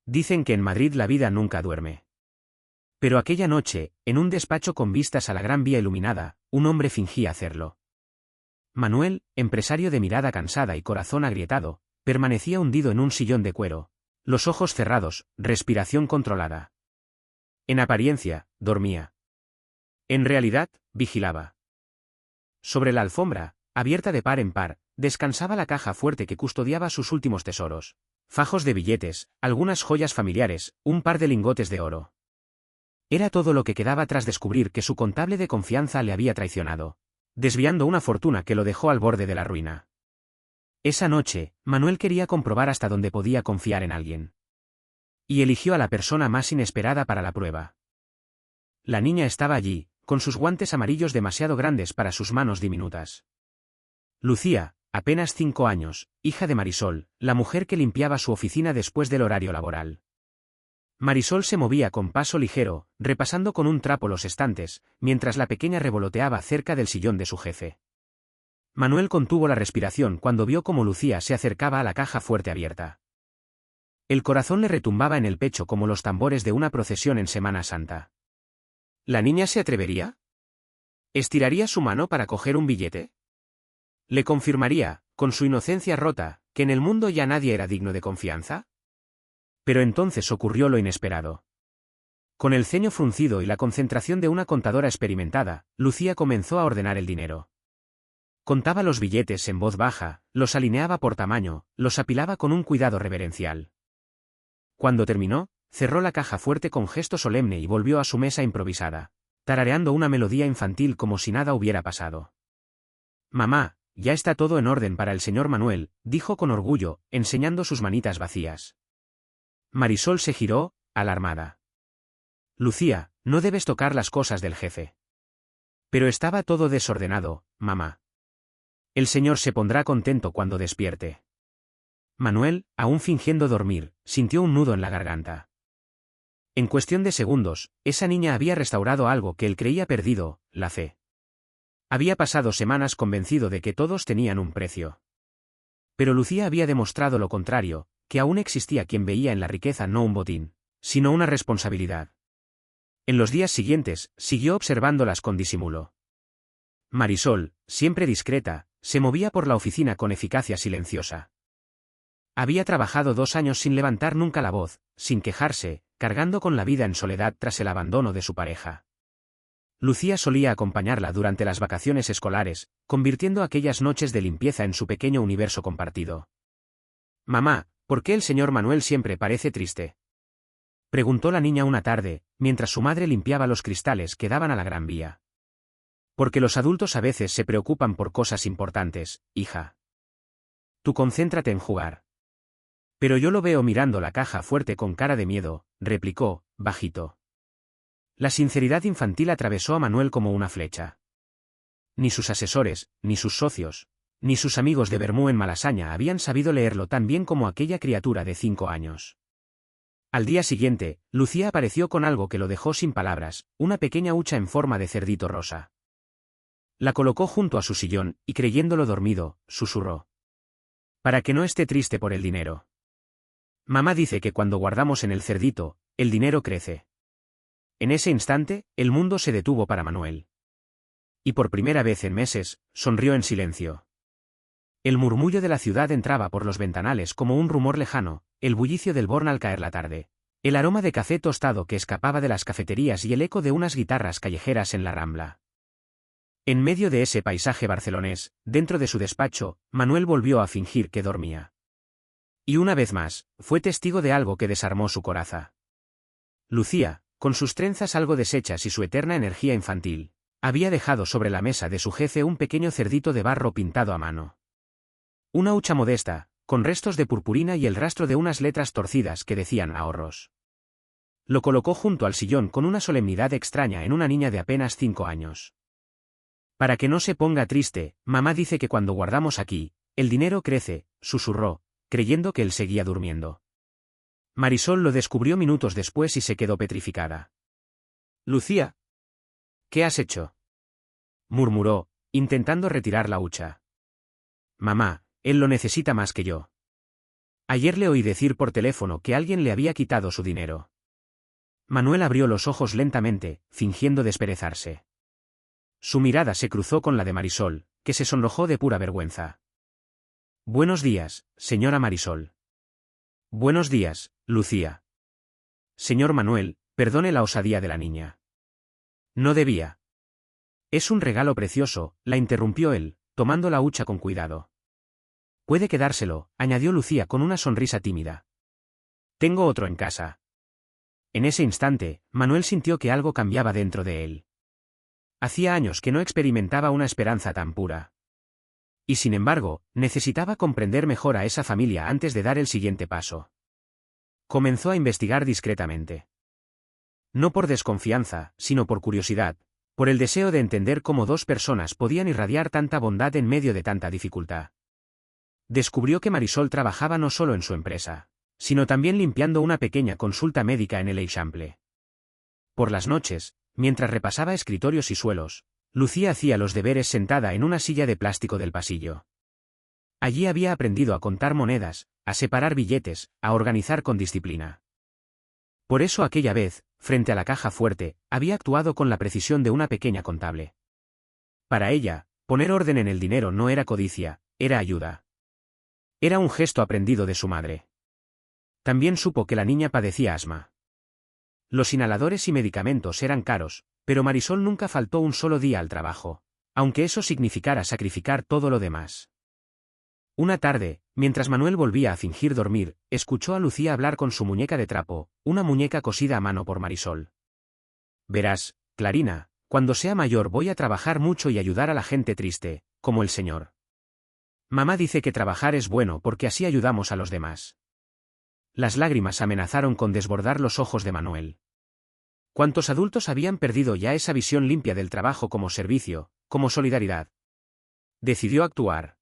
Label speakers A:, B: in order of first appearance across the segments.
A: Dicen que en Madrid la vida nunca duerme. Pero aquella noche, en un despacho con vistas a la Gran Vía iluminada, un hombre fingía hacerlo. Manuel, empresario de mirada cansada y corazón agrietado, permanecía hundido en un sillón de cuero, los ojos cerrados, respiración controlada. En apariencia, dormía. En realidad, vigilaba. Sobre la alfombra, abierta de par en par, descansaba la caja fuerte que custodiaba sus últimos tesoros. Fajos de billetes, algunas joyas familiares, un par de lingotes de oro. Era todo lo que quedaba tras descubrir que su contable de confianza le había traicionado, desviando una fortuna que lo dejó al borde de la ruina. Esa noche, Manuel quería comprobar hasta dónde podía confiar en alguien. Y eligió a la persona más inesperada para la prueba. La niña estaba allí, con sus guantes amarillos demasiado grandes para sus manos diminutas. Lucía, apenas 5 años, hija de Marisol, la mujer que limpiaba su oficina después del horario laboral. Marisol se movía con paso ligero, repasando con un trapo los estantes, mientras la pequeña revoloteaba cerca del sillón de su jefe. Manuel contuvo la respiración cuando vio cómo Lucía se acercaba a la caja fuerte abierta. El corazón le retumbaba en el pecho como los tambores de una procesión en Semana Santa. ¿La niña se atrevería? ¿Estiraría su mano para coger un billete? ¿Le confirmaría, con su inocencia rota, que en el mundo ya nadie era digno de confianza? Pero entonces ocurrió lo inesperado. Con el ceño fruncido y la concentración de una contadora experimentada, Lucía comenzó a ordenar el dinero. Contaba los billetes en voz baja, los alineaba por tamaño, los apilaba con un cuidado reverencial. Cuando terminó, cerró la caja fuerte con gesto solemne y volvió a su mesa improvisada, tarareando una melodía infantil como si nada hubiera pasado. «Mamá, ya está todo en orden para el señor Manuel», dijo con orgullo, enseñando sus manitas vacías. Marisol se giró, alarmada. «Lucía, no debes tocar las cosas del jefe». «Pero estaba todo desordenado, mamá». «El señor se pondrá contento cuando despierte». Manuel, aún fingiendo dormir, sintió un nudo en la garganta. En cuestión de segundos, esa niña había restaurado algo que él creía perdido, la fe. Había pasado semanas convencido de que todos tenían un precio. Pero Lucía había demostrado lo contrario, que aún existía quien veía en la riqueza no un botín, sino una responsabilidad. En los días siguientes, siguió observándolas con disimulo. Marisol, siempre discreta, se movía por la oficina con eficacia silenciosa. Había trabajado 2 años sin levantar nunca la voz, sin quejarse, cargando con la vida en soledad tras el abandono de su pareja. Lucía solía acompañarla durante las vacaciones escolares, convirtiendo aquellas noches de limpieza en su pequeño universo compartido. «Mamá, ¿por qué el señor Manuel siempre parece triste?», preguntó la niña una tarde, mientras su madre limpiaba los cristales que daban a la Gran Vía. «Porque los adultos a veces se preocupan por cosas importantes, hija. Tú concéntrate en jugar». «Pero yo lo veo mirando la caja fuerte con cara de miedo», replicó, bajito. La sinceridad infantil atravesó a Manuel como una flecha. Ni sus asesores, ni sus socios, ni sus amigos de Bermú en Malasaña habían sabido leerlo tan bien como aquella criatura de 5 años. Al día siguiente, Lucía apareció con algo que lo dejó sin palabras, una pequeña hucha en forma de cerdito rosa. La colocó junto a su sillón, y creyéndolo dormido, susurró: «Para que no esté triste por el dinero. Mamá dice que cuando guardamos en el cerdito, el dinero crece». En ese instante, el mundo se detuvo para Manuel. Y por primera vez en meses, sonrió en silencio. El murmullo de la ciudad entraba por los ventanales como un rumor lejano, el bullicio del Born al caer la tarde, el aroma de café tostado que escapaba de las cafeterías y el eco de unas guitarras callejeras en la Rambla. En medio de ese paisaje barcelonés, dentro de su despacho, Manuel volvió a fingir que dormía. Y una vez más, fue testigo de algo que desarmó su coraza. Lucía, con sus trenzas algo deshechas y su eterna energía infantil, había dejado sobre la mesa de su jefe un pequeño cerdito de barro pintado a mano. Una hucha modesta, con restos de purpurina y el rastro de unas letras torcidas que decían ahorros. Lo colocó junto al sillón con una solemnidad extraña en una niña de apenas 5 años. «Para que no se ponga triste, mamá dice que cuando guardamos aquí, el dinero crece», susurró, creyendo que él seguía durmiendo. Marisol lo descubrió minutos después y se quedó petrificada. «Lucía, ¿qué has hecho?», murmuró, intentando retirar la hucha. «Mamá, él lo necesita más que yo». Ayer le oí decir por teléfono que alguien le había quitado su dinero. Manuel abrió los ojos lentamente, fingiendo desperezarse. Su mirada se cruzó con la de Marisol, que se sonrojó de pura vergüenza. Buenos días, señora Marisol. Buenos días, Lucía. Señor Manuel, perdone la osadía de la niña. No debía. Es un regalo precioso, la interrumpió él, tomando la hucha con cuidado. Puede quedárselo, añadió Lucía con una sonrisa tímida. Tengo otro en casa. En ese instante, Manuel sintió que algo cambiaba dentro de él. Hacía años que no experimentaba una esperanza tan pura. Y sin embargo, necesitaba comprender mejor a esa familia antes de dar el siguiente paso. Comenzó a investigar discretamente. No por desconfianza, sino por curiosidad, por el deseo de entender cómo dos personas podían irradiar tanta bondad en medio de tanta dificultad. Descubrió que Marisol trabajaba no solo en su empresa, sino también limpiando una pequeña consulta médica en el Eixample. Por las noches, mientras repasaba escritorios y suelos, Lucía hacía los deberes sentada en una silla de plástico del pasillo. Allí había aprendido a contar monedas, a separar billetes, a organizar con disciplina. Por eso aquella vez, frente a la caja fuerte, había actuado con la precisión de una pequeña contable. Para ella, poner orden en el dinero no era codicia, era ayuda. Era un gesto aprendido de su madre. También supo que la niña padecía asma. Los inhaladores y medicamentos eran caros, pero Marisol nunca faltó un solo día al trabajo, aunque eso significara sacrificar todo lo demás. Una tarde, mientras Manuel volvía a fingir dormir, escuchó a Lucía hablar con su muñeca de trapo, una muñeca cosida a mano por Marisol. Verás, Clarina, cuando sea mayor voy a trabajar mucho y ayudar a la gente triste, como el señor. Mamá dice que trabajar es bueno porque así ayudamos a los demás. Las lágrimas amenazaron con desbordar los ojos de Manuel. ¿Cuántos adultos habían perdido ya esa visión limpia del trabajo como servicio, como solidaridad? Decidió actuar.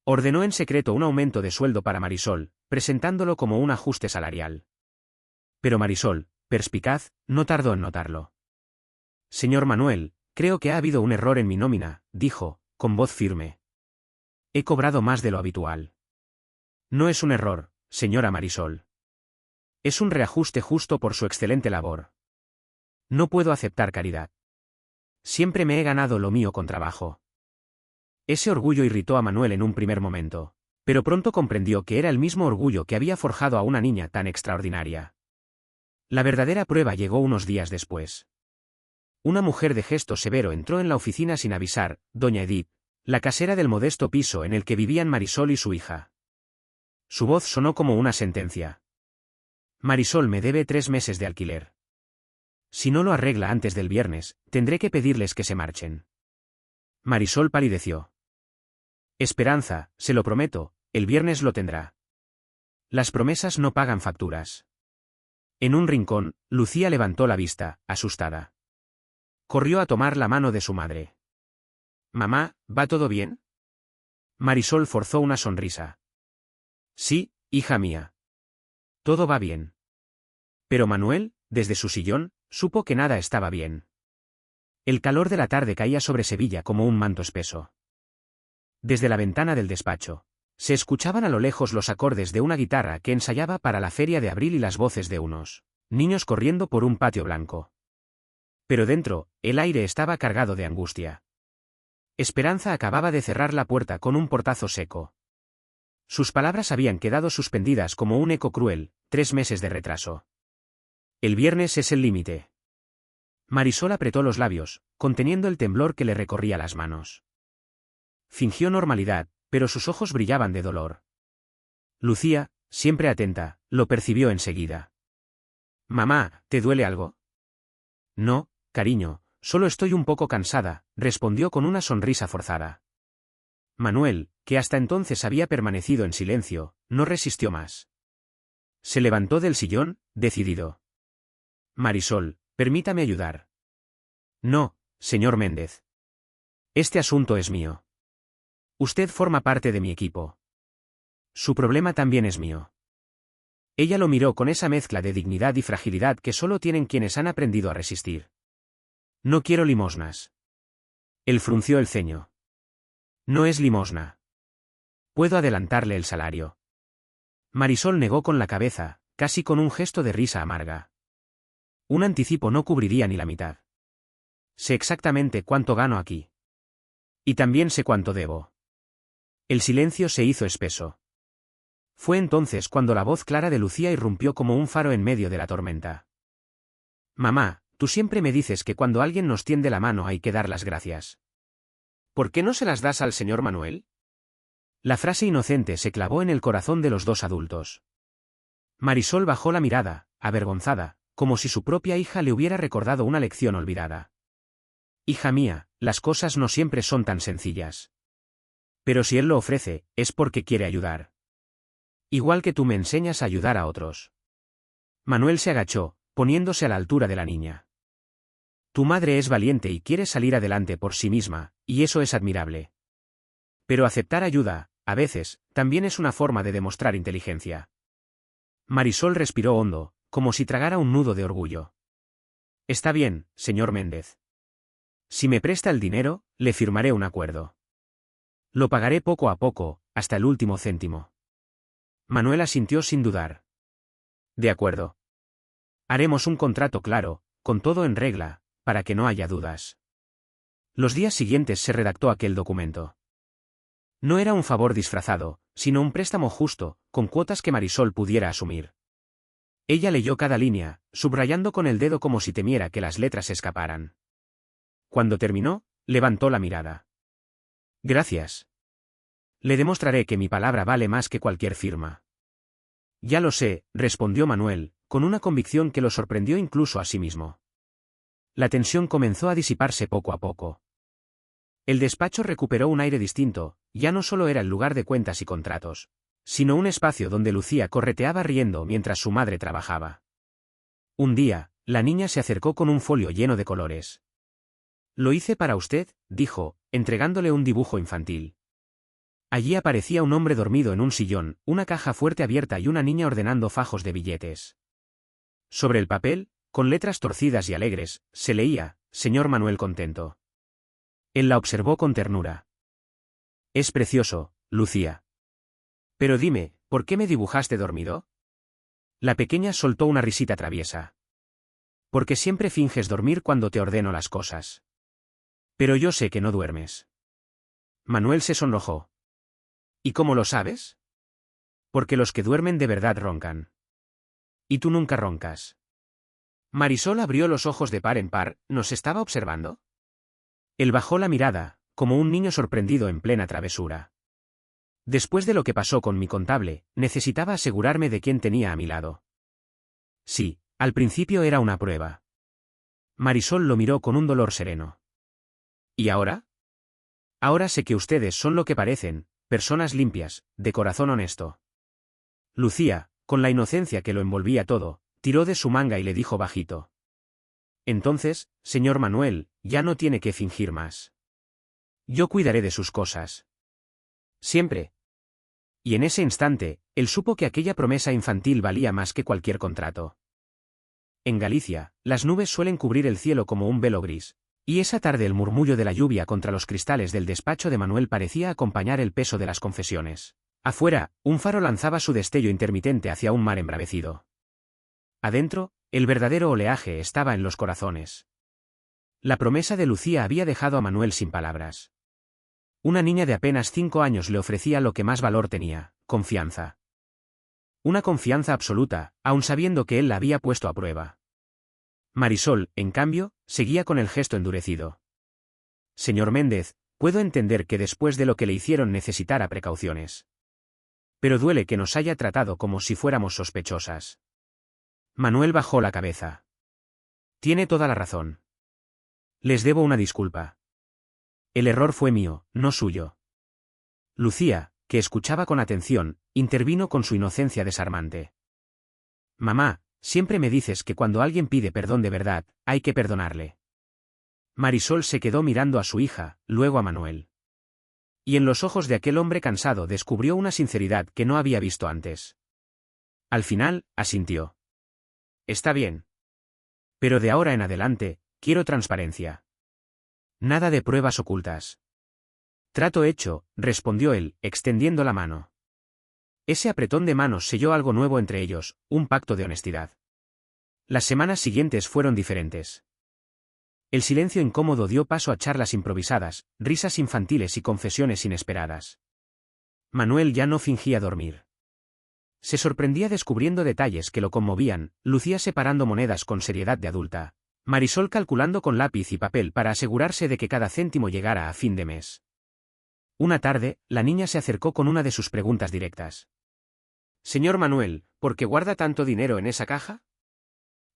A: Ordenó en secreto un aumento de sueldo para Marisol, presentándolo como un ajuste salarial. Pero Marisol, perspicaz, no tardó en notarlo. Señor Manuel, creo que ha habido un error en mi nómina, dijo, con voz firme. He cobrado más de lo habitual. No es un error, señora Marisol. Es un reajuste justo por su excelente labor. No puedo aceptar caridad. Siempre me he ganado lo mío con trabajo. Ese orgullo irritó a Manuel en un primer momento, pero pronto comprendió que era el mismo orgullo que había forjado a una niña tan extraordinaria. La verdadera prueba llegó unos días después. Una mujer de gesto severo entró en la oficina sin avisar, doña Edith, la casera del modesto piso en el que vivían Marisol y su hija. Su voz sonó como una sentencia. Marisol me debe 3 meses de alquiler. Si no lo arregla antes del viernes, tendré que pedirles que se marchen. Marisol palideció. Esperanza, se lo prometo, el viernes lo tendrá. Las promesas no pagan facturas. En un rincón, Lucía levantó la vista, asustada. Corrió a tomar la mano de su madre. Mamá, ¿va todo bien? Marisol forzó una sonrisa. Sí, hija mía. Todo va bien. Pero Manuel, desde su sillón, supo que nada estaba bien. El calor de la tarde caía sobre Sevilla como un manto espeso. Desde la ventana del despacho, se escuchaban a lo lejos los acordes de una guitarra que ensayaba para la feria de abril y las voces de unos niños corriendo por un patio blanco. Pero dentro, el aire estaba cargado de angustia. Esperanza acababa de cerrar la puerta con un portazo seco. Sus palabras habían quedado suspendidas como un eco cruel, 3 meses de retraso. El viernes es el límite. Marisol apretó los labios, conteniendo el temblor que le recorría las manos. Fingió normalidad, pero sus ojos brillaban de dolor. Lucía, siempre atenta, lo percibió enseguida. Mamá, ¿te duele algo? No, cariño, solo estoy un poco cansada, respondió con una sonrisa forzada. Manuel, que hasta entonces había permanecido en silencio, no resistió más. Se levantó del sillón, decidido. Marisol, permítame ayudar. No, señor Méndez. Este asunto es mío. Usted forma parte de mi equipo. Su problema también es mío. Ella lo miró con esa mezcla de dignidad y fragilidad que solo tienen quienes han aprendido a resistir. No quiero limosnas. Él frunció el ceño. No es limosna. Puedo adelantarle el salario. Marisol negó con la cabeza, casi con un gesto de risa amarga. Un anticipo no cubriría ni la mitad. Sé exactamente cuánto gano aquí. Y también sé cuánto debo. El silencio se hizo espeso. Fue entonces cuando la voz clara de Lucía irrumpió como un faro en medio de la tormenta. Mamá, tú siempre me dices que cuando alguien nos tiende la mano hay que dar las gracias. ¿Por qué no se las das al señor Manuel? La frase inocente se clavó en el corazón de los dos adultos. Marisol bajó la mirada, avergonzada, como si su propia hija le hubiera recordado una lección olvidada. Hija mía, las cosas no siempre son tan sencillas. Pero si él lo ofrece, es porque quiere ayudar. Igual que tú me enseñas a ayudar a otros. Manuel se agachó, poniéndose a la altura de la niña. Tu madre es valiente y quiere salir adelante por sí misma, y eso es admirable. Pero aceptar ayuda, a veces, también es una forma de demostrar inteligencia. Marisol respiró hondo, como si tragara un nudo de orgullo. Está bien, señor Méndez. Si me presta el dinero, le firmaré un acuerdo. Lo pagaré poco a poco, hasta el último céntimo. Manuel asintió sin dudar. De acuerdo. Haremos un contrato claro, con todo en regla, para que no haya dudas. Los días siguientes se redactó aquel documento. No era un favor disfrazado, sino un préstamo justo, con cuotas que Marisol pudiera asumir. Ella leyó cada línea, subrayando con el dedo como si temiera que las letras escaparan. Cuando terminó, levantó la mirada. Gracias. Le demostraré que mi palabra vale más que cualquier firma. Ya lo sé, respondió Manuel, con una convicción que lo sorprendió incluso a sí mismo. La tensión comenzó a disiparse poco a poco. El despacho recuperó un aire distinto, ya no solo era el lugar de cuentas y contratos, sino un espacio donde Lucía correteaba riendo mientras su madre trabajaba. Un día, la niña se acercó con un folio lleno de colores. Lo hice para usted, dijo, entregándole un dibujo infantil. Allí aparecía un hombre dormido en un sillón, una caja fuerte abierta y una niña ordenando fajos de billetes. Sobre el papel, con letras torcidas y alegres, se leía, Señor Manuel contento. Él la observó con ternura. Es precioso, Lucía. Pero dime, ¿por qué me dibujaste dormido? La pequeña soltó una risita traviesa. Porque siempre finges dormir cuando te ordeno las cosas. Pero yo sé que no duermes. Manuel se sonrojó. ¿Y cómo lo sabes? Porque los que duermen de verdad roncan. Y tú nunca roncas. Marisol abrió los ojos de par en par, ¿nos estaba observando? Él bajó la mirada, como un niño sorprendido en plena travesura. Después de lo que pasó con mi contable, necesitaba asegurarme de quién tenía a mi lado. Sí, al principio era una prueba. Marisol lo miró con un dolor sereno. ¿Y ahora? Ahora sé que ustedes son lo que parecen, personas limpias, de corazón honesto. Lucía, con la inocencia que lo envolvía todo, tiró de su manga y le dijo bajito. Entonces, señor Manuel, ya no tiene que fingir más. Yo cuidaré de sus cosas. Siempre. Y en ese instante, él supo que aquella promesa infantil valía más que cualquier contrato. En Galicia, las nubes suelen cubrir el cielo como un velo gris, y esa tarde el murmullo de la lluvia contra los cristales del despacho de Manuel parecía acompañar el peso de las confesiones. Afuera, un faro lanzaba su destello intermitente hacia un mar embravecido. Adentro, el verdadero oleaje estaba en los corazones. La promesa de Lucía había dejado a Manuel sin palabras. Una niña de apenas 5 años le ofrecía lo que más valor tenía, confianza. Una confianza absoluta, aun sabiendo que él la había puesto a prueba. Marisol, en cambio, seguía con el gesto endurecido. Señor Méndez, puedo entender que después de lo que le hicieron necesitara precauciones. Pero duele que nos haya tratado como si fuéramos sospechosas. Manuel bajó la cabeza. Tiene toda la razón. Les debo una disculpa. El error fue mío, no suyo. Lucía, que escuchaba con atención, intervino con su inocencia desarmante. Mamá, siempre me dices que cuando alguien pide perdón de verdad, hay que perdonarle. Marisol se quedó mirando a su hija, luego a Manuel. Y en los ojos de aquel hombre cansado descubrió una sinceridad que no había visto antes. Al final, asintió. Está bien. Pero de ahora en adelante, quiero transparencia. Nada de pruebas ocultas. Trato hecho, respondió él, extendiendo la mano. Ese apretón de manos selló algo nuevo entre ellos, un pacto de honestidad. Las semanas siguientes fueron diferentes. El silencio incómodo dio paso a charlas improvisadas, risas infantiles y confesiones inesperadas. Manuel ya no fingía dormir. Se sorprendía descubriendo detalles que lo conmovían, Lucía separando monedas con seriedad de adulta, Marisol calculando con lápiz y papel para asegurarse de que cada céntimo llegara a fin de mes. Una tarde, la niña se acercó con una de sus preguntas directas. «Señor Manuel, ¿por qué guarda tanto dinero en esa caja?»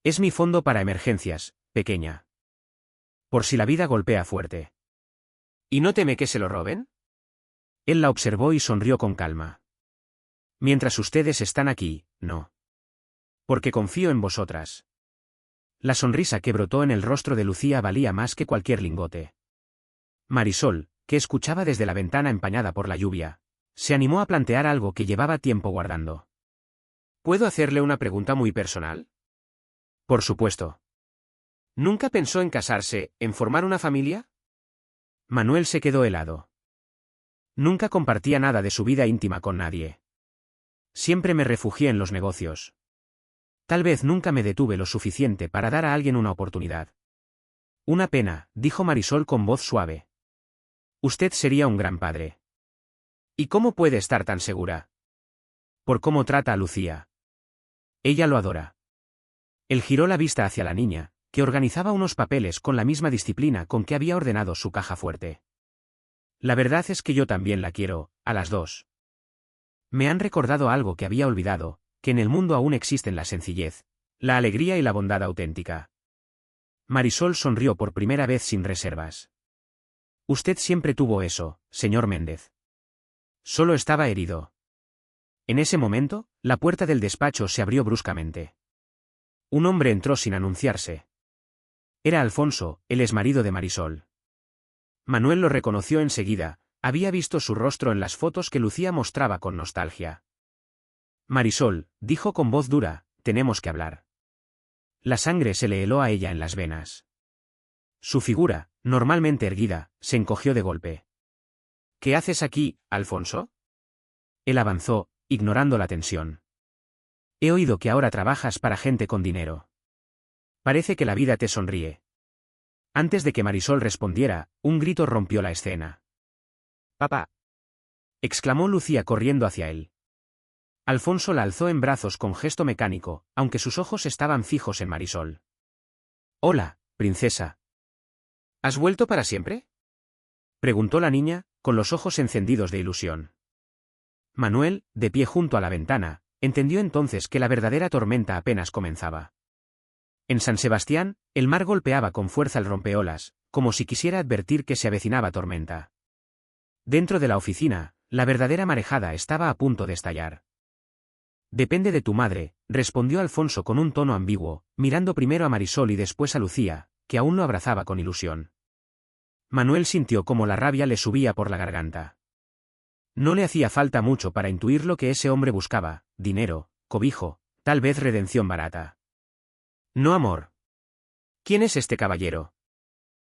A: «Es mi fondo para emergencias, pequeña. Por si la vida golpea fuerte». «¿Y no teme que se lo roben?» Él la observó y sonrió con calma. «Mientras ustedes están aquí, no. Porque confío en vosotras». La sonrisa que brotó en el rostro de Lucía valía más que cualquier lingote. Marisol, que escuchaba desde la ventana empañada por la lluvia, se animó a plantear algo que llevaba tiempo guardando. «¿Puedo hacerle una pregunta muy personal?» «Por supuesto». «¿Nunca pensó en casarse, en formar una familia?» Manuel se quedó helado. Nunca compartía nada de su vida íntima con nadie. Siempre me refugié en los negocios. Tal vez nunca me detuve lo suficiente para dar a alguien una oportunidad. Una pena, dijo Marisol con voz suave. Usted sería un gran padre. ¿Y cómo puede estar tan segura? Por cómo trata a Lucía. Ella lo adora. Él giró la vista hacia la niña, que organizaba unos papeles con la misma disciplina con que había ordenado su caja fuerte. La verdad es que yo también la quiero, a las dos. Me han recordado algo que había olvidado, que en el mundo aún existen la sencillez, la alegría y la bondad auténtica. Marisol sonrió por primera vez sin reservas. Usted siempre tuvo eso, señor Méndez. Solo estaba herido. En ese momento, la puerta del despacho se abrió bruscamente. Un hombre entró sin anunciarse. Era Alfonso, el exmarido de Marisol. Manuel lo reconoció enseguida, había visto su rostro en las fotos que Lucía mostraba con nostalgia. Marisol, dijo con voz dura, tenemos que hablar. La sangre se le heló a ella en las venas. Su figura, normalmente erguida, se encogió de golpe. ¿Qué haces aquí, Alfonso? Él avanzó, ignorando la tensión. He oído que ahora trabajas para gente con dinero. Parece que la vida te sonríe. Antes de que Marisol respondiera, un grito rompió la escena. «¡Papá!», exclamó Lucía corriendo hacia él. Alfonso la alzó en brazos con gesto mecánico, aunque sus ojos estaban fijos en Marisol. «Hola, princesa». «¿Has vuelto para siempre?», preguntó la niña, con los ojos encendidos de ilusión. Manuel, de pie junto a la ventana, entendió entonces que la verdadera tormenta apenas comenzaba. En San Sebastián, el mar golpeaba con fuerza el rompeolas, como si quisiera advertir que se avecinaba tormenta. Dentro de la oficina, la verdadera marejada estaba a punto de estallar. «Depende de tu madre», respondió Alfonso con un tono ambiguo, mirando primero a Marisol y después a Lucía, que aún lo abrazaba con ilusión. Manuel sintió como la rabia le subía por la garganta. No le hacía falta mucho para intuir lo que ese hombre buscaba: dinero, cobijo, tal vez redención barata. «No, amor». «¿Quién es este caballero?»,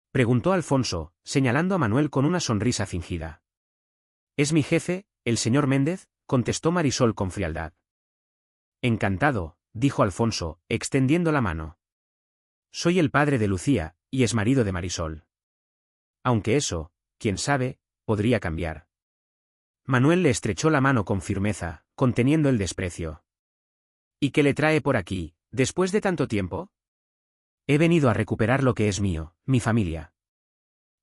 A: preguntó Alfonso, señalando a Manuel con una sonrisa fingida. «Es mi jefe, el señor Méndez», contestó Marisol con frialdad. «Encantado», dijo Alfonso, extendiendo la mano. «Soy el padre de Lucía, y exmarido de Marisol. Aunque eso, quién sabe, podría cambiar». Manuel le estrechó la mano con firmeza, conteniendo el desprecio. «¿Y qué le trae por aquí, después de tanto tiempo?» «He venido a recuperar lo que es mío, mi familia.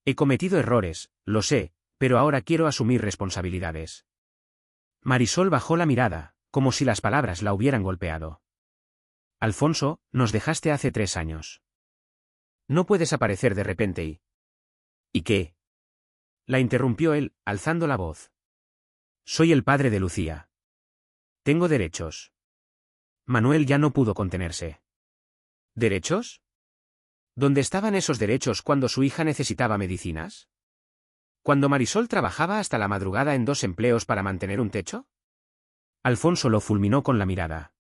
A: He cometido errores, lo sé, pero ahora quiero asumir responsabilidades». Marisol bajó la mirada, como si las palabras la hubieran golpeado. «Alfonso, nos dejaste hace 3 años. No puedes aparecer de repente y...» «¿Y qué?», la interrumpió él, alzando la voz. «Soy el padre de Lucía. Tengo derechos». Manuel ya no pudo contenerse. «¿Derechos? ¿Dónde estaban esos derechos cuando su hija necesitaba medicinas? ¿Cuando Marisol trabajaba hasta la madrugada en 2 empleos para mantener un techo?» Alfonso lo fulminó con la mirada.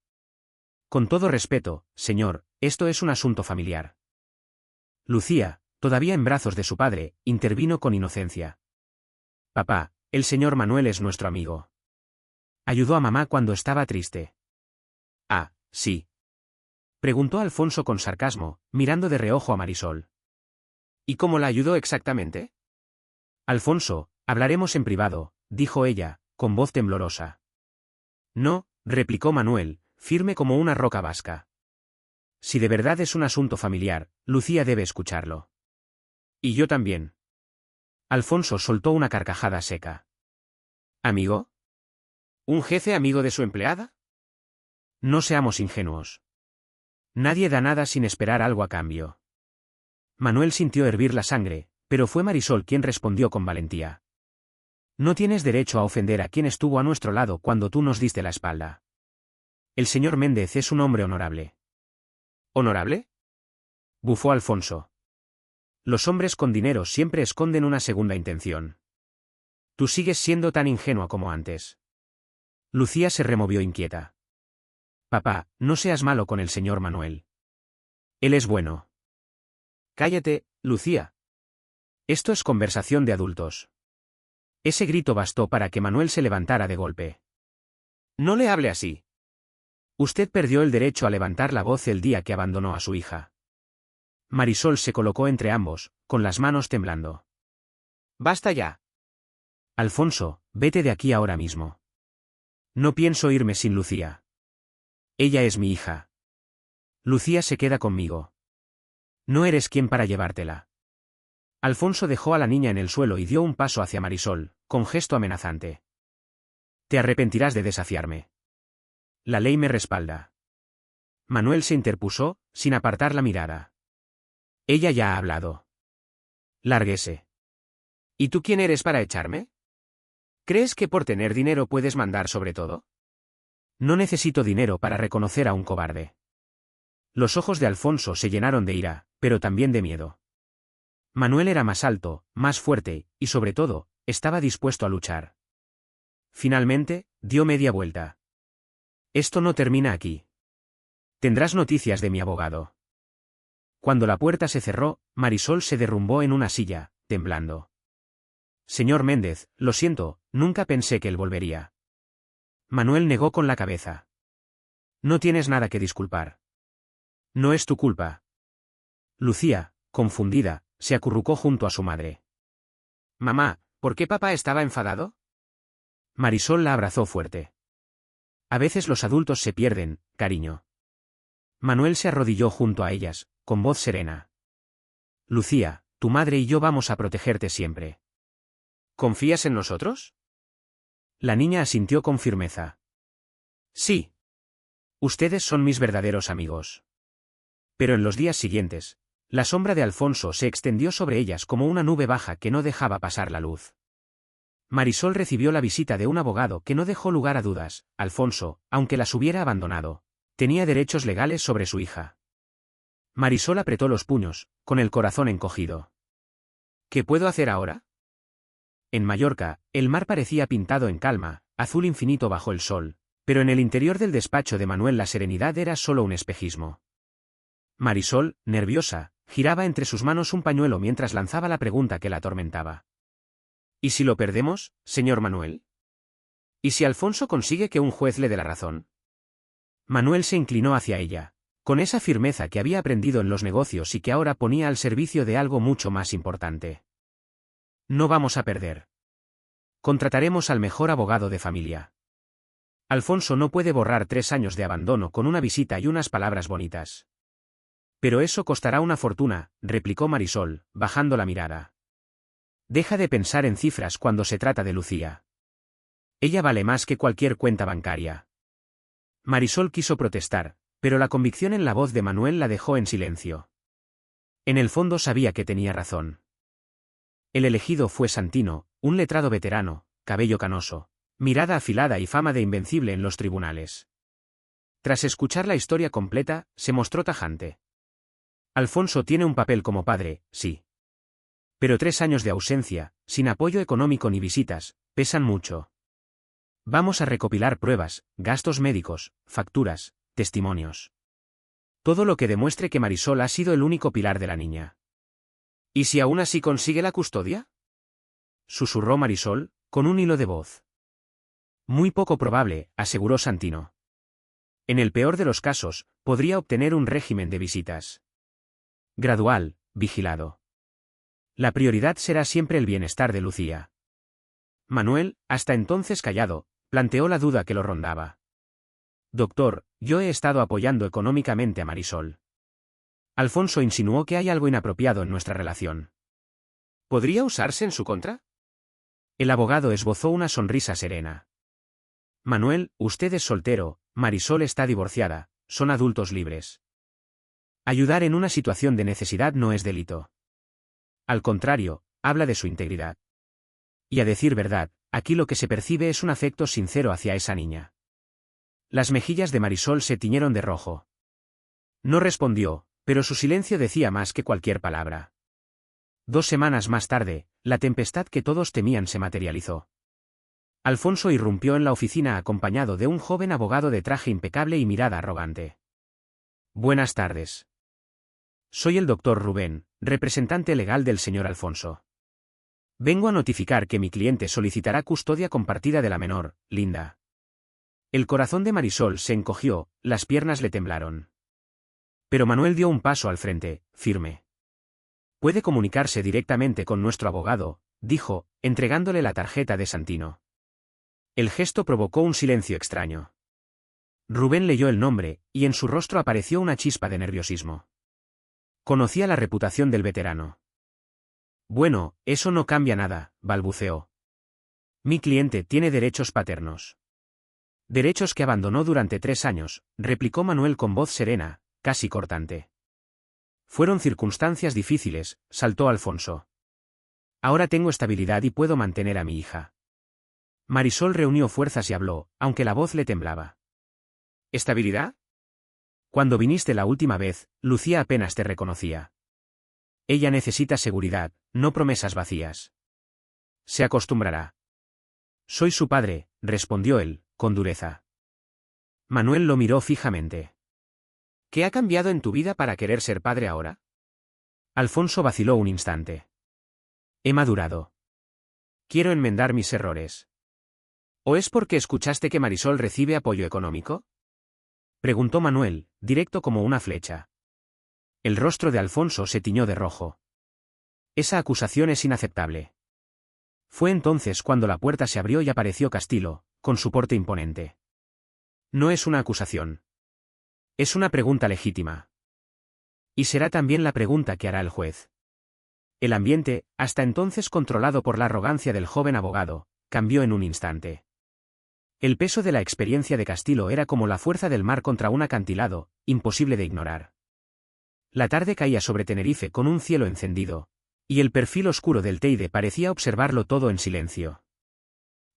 A: «Con todo respeto, señor, esto es un asunto familiar». Lucía, todavía en brazos de su padre, intervino con inocencia. «Papá, el señor Manuel es nuestro amigo. Ayudó a mamá cuando estaba triste. Ah, sí. Preguntó Alfonso con sarcasmo, mirando de reojo a Marisol. ¿Y cómo la ayudó exactamente? Alfonso, hablaremos en privado, dijo ella, con voz temblorosa. No, replicó Manuel, firme como una roca vasca. Si de verdad es un asunto familiar, Lucía debe escucharlo. Y yo también. Alfonso soltó una carcajada seca. ¿Amigo? ¿Un jefe amigo de su empleada? No seamos ingenuos. Nadie da nada sin esperar algo a cambio. Manuel sintió hervir la sangre, pero fue Marisol quien respondió con valentía. No tienes derecho a ofender a quien estuvo a nuestro lado cuando tú nos diste la espalda. El señor Méndez es un hombre honorable. ¿Honorable? Bufó Alfonso. Los hombres con dinero siempre esconden una segunda intención. Tú sigues siendo tan ingenua como antes. Lucía se removió inquieta. Papá, no seas malo con el señor Manuel. Él es bueno. Cállate, Lucía. Esto es conversación de adultos. Ese grito bastó para que Manuel se levantara de golpe. No le hable así. Usted perdió el derecho a levantar la voz el día que abandonó a su hija. Marisol se colocó entre ambos, con las manos temblando. Basta ya. Alfonso, vete de aquí ahora mismo. No pienso irme sin Lucía. Ella es mi hija. Lucía se queda conmigo. No eres quien para llevártela. Alfonso dejó a la niña en el suelo y dio un paso hacia Marisol, con gesto amenazante. Te arrepentirás de desafiarme. La ley me respalda. Manuel se interpuso, sin apartar la mirada. Ella ya ha hablado. Lárguese. ¿Y tú quién eres para echarme? ¿Crees que por tener dinero puedes mandar sobre todo? No necesito dinero para reconocer a un cobarde. Los ojos de Alfonso se llenaron de ira, pero también de miedo. Manuel era más alto, más fuerte, y sobre todo, estaba dispuesto a luchar. Finalmente, dio media vuelta. Esto no termina aquí. Tendrás noticias de mi abogado. Cuando la puerta se cerró, Marisol se derrumbó en una silla, temblando. Señor Méndez, lo siento, nunca pensé que él volvería. Manuel negó con la cabeza. No tienes nada que disculpar. No es tu culpa. Lucía, confundida, se acurrucó junto a su madre. Mamá, ¿por qué papá estaba enfadado? Marisol la abrazó fuerte. A veces los adultos se pierden, cariño. Manuel se arrodilló junto a ellas, con voz serena. Lucía, tu madre y yo vamos a protegerte siempre. ¿Confías en nosotros? La niña asintió con firmeza. Sí. Ustedes son mis verdaderos amigos. Pero en los días siguientes, la sombra de Alfonso se extendió sobre ellas como una nube baja que no dejaba pasar la luz. Marisol recibió la visita de un abogado que no dejó lugar a dudas. Alfonso, aunque las hubiera abandonado, tenía derechos legales sobre su hija. Marisol apretó los puños, con el corazón encogido. ¿Qué puedo hacer ahora? En Mallorca, el mar parecía pintado en calma, azul infinito bajo el sol, pero en el interior del despacho de Manuel la serenidad era solo un espejismo. Marisol, nerviosa, giraba entre sus manos un pañuelo mientras lanzaba la pregunta que la atormentaba. ¿Y si lo perdemos, señor Manuel? ¿Y si Alfonso consigue que un juez le dé la razón? Manuel se inclinó hacia ella, con esa firmeza que había aprendido en los negocios y que ahora ponía al servicio de algo mucho más importante. No vamos a perder. Contrataremos al mejor abogado de familia. Alfonso no puede borrar 3 años de abandono con una visita y unas palabras bonitas. Pero eso costará una fortuna, replicó Marisol, bajando la mirada. Deja de pensar en cifras cuando se trata de Lucía. Ella vale más que cualquier cuenta bancaria. Marisol quiso protestar, pero la convicción en la voz de Manuel la dejó en silencio. En el fondo sabía que tenía razón. El elegido fue Santino, un letrado veterano, cabello canoso, mirada afilada y fama de invencible en los tribunales. Tras escuchar la historia completa, se mostró tajante. Alfonso tiene un papel como padre, sí. Pero 3 años de ausencia, sin apoyo económico ni visitas, pesan mucho. Vamos a recopilar pruebas, gastos médicos, facturas, testimonios. Todo lo que demuestre que Marisol ha sido el único pilar de la niña. ¿Y si aún así consigue la custodia? Susurró Marisol, con un hilo de voz. Muy poco probable, aseguró Santino. En el peor de los casos, podría obtener un régimen de visitas gradual, vigilado. La prioridad será siempre el bienestar de Lucía. Manuel, hasta entonces callado, planteó la duda que lo rondaba. Doctor, yo he estado apoyando económicamente a Marisol. Alfonso insinuó que hay algo inapropiado en nuestra relación. ¿Podría usarse en su contra? El abogado esbozó una sonrisa serena. Manuel, usted es soltero, Marisol está divorciada, son adultos libres. Ayudar en una situación de necesidad no es delito. Al contrario, habla de su integridad. Y a decir verdad, aquí lo que se percibe es un afecto sincero hacia esa niña. Las mejillas de Marisol se tiñeron de rojo. No respondió, pero su silencio decía más que cualquier palabra. 2 semanas más tarde, la tempestad que todos temían se materializó. Alfonso irrumpió en la oficina acompañado de un joven abogado de traje impecable y mirada arrogante. Buenas tardes. Soy el doctor Rubén, representante legal del señor Alfonso. Vengo a notificar que mi cliente solicitará custodia compartida de la menor, Linda. El corazón de Marisol se encogió, las piernas le temblaron. Pero Manuel dio un paso al frente, firme. Puede comunicarse directamente con nuestro abogado, dijo, entregándole la tarjeta de Santino. El gesto provocó un silencio extraño. Rubén leyó el nombre, y en su rostro apareció una chispa de nerviosismo. Conocía la reputación del veterano. Bueno, eso no cambia nada, balbuceó. Mi cliente tiene derechos paternos. Derechos que abandonó durante 3 años, replicó Manuel con voz serena, casi cortante. Fueron circunstancias difíciles, saltó Alfonso. Ahora tengo estabilidad y puedo mantener a mi hija. Marisol reunió fuerzas y habló, aunque la voz le temblaba. ¿Estabilidad? Cuando viniste la última vez, Lucía apenas te reconocía. Ella necesita seguridad, no promesas vacías. Se acostumbrará. Soy su padre, respondió él, con dureza. Manuel lo miró fijamente. ¿Qué ha cambiado en tu vida para querer ser padre ahora? Alfonso vaciló un instante. He madurado. Quiero enmendar mis errores. ¿O es porque escuchaste que Marisol recibe apoyo económico? Preguntó Manuel, directo como una flecha. El rostro de Alfonso se tiñó de rojo. Esa acusación es inaceptable. Fue entonces cuando la puerta se abrió y apareció Castillo, con su porte imponente. No es una acusación. Es una pregunta legítima. Y será también la pregunta que hará el juez. El ambiente, hasta entonces controlado por la arrogancia del joven abogado, cambió en un instante. El peso de la experiencia de Castillo era como la fuerza del mar contra un acantilado, imposible de ignorar. La tarde caía sobre Tenerife con un cielo encendido, y el perfil oscuro del Teide parecía observarlo todo en silencio.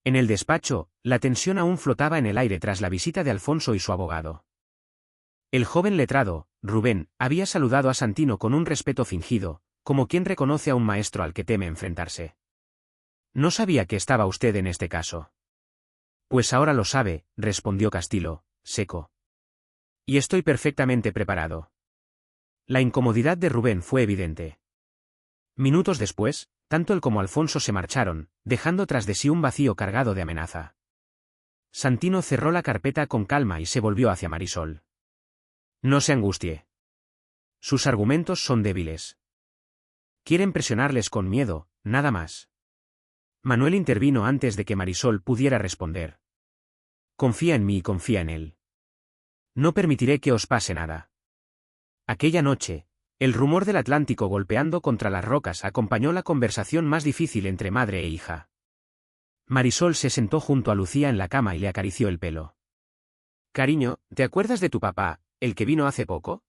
A: En el despacho, la tensión aún flotaba en el aire tras la visita de Alfonso y su abogado. El joven letrado, Rubén, había saludado a Santino con un respeto fingido, como quien reconoce a un maestro al que teme enfrentarse. No sabía que estaba usted en este caso. Pues ahora lo sabe, respondió Castillo, seco. Y estoy perfectamente preparado. La incomodidad de Rubén fue evidente. Minutos después, tanto él como Alfonso se marcharon, dejando tras de sí un vacío cargado de amenaza. Santino cerró la carpeta con calma y se volvió hacia Marisol. No se angustie. Sus argumentos son débiles. Quieren presionarles con miedo, nada más. Manuel intervino antes de que Marisol pudiera responder. Confía en mí y confía en él. No permitiré que os pase nada. Aquella noche, el rumor del Atlántico golpeando contra las rocas acompañó la conversación más difícil entre madre e hija. Marisol se sentó junto a Lucía en la cama y le acarició el pelo. Cariño, ¿te acuerdas de tu papá, el que vino hace poco?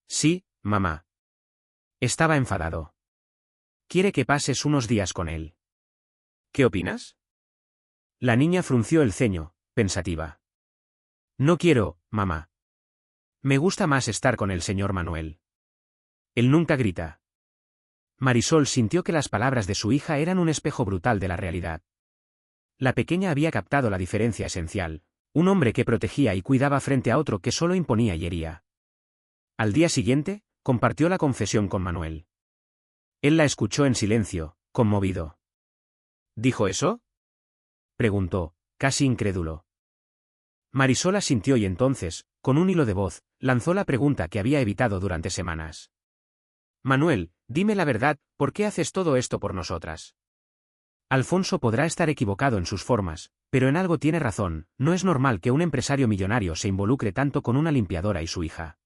A: Sí, mamá. Estaba enfadado. Quiere que pases unos días con él. ¿Qué opinas? La niña frunció el ceño, pensativa. No quiero, mamá. Me gusta más estar con el señor Manuel. Él nunca grita. Marisol sintió que las palabras de su hija eran un espejo brutal de la realidad. La pequeña había captado la diferencia esencial, un hombre que protegía y cuidaba frente a otro que solo imponía y hería. Al día siguiente, compartió la confesión con Manuel. Él la escuchó en silencio, conmovido. ¿Dijo eso? Preguntó, casi incrédulo. Marisol asintió y entonces, con un hilo de voz, lanzó la pregunta que había evitado durante semanas. Manuel, dime la verdad, ¿por qué haces todo esto por nosotras? Alfonso podrá estar equivocado en sus formas, pero en algo tiene razón, no es normal que un empresario millonario se involucre tanto con una limpiadora y su hija.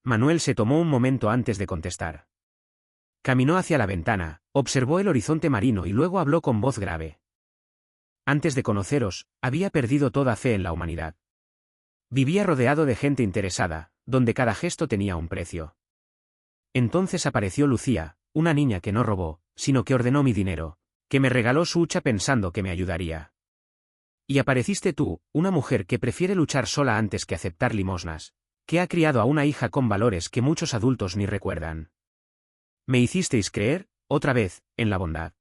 A: Manuel se tomó un momento antes de contestar. Caminó hacia la ventana, observó el horizonte marino y luego habló con voz grave. Antes de conoceros, había perdido toda fe en la humanidad. Vivía rodeado de gente interesada, donde cada gesto tenía un precio. Entonces apareció Lucía, una niña que no robó, sino que ordenó mi dinero, que me regaló su hucha pensando que me ayudaría. Y apareciste tú, una mujer que prefiere luchar sola antes que aceptar limosnas, que ha criado a una hija con valores que muchos adultos ni recuerdan. Me hicisteis creer, otra vez, en la bondad.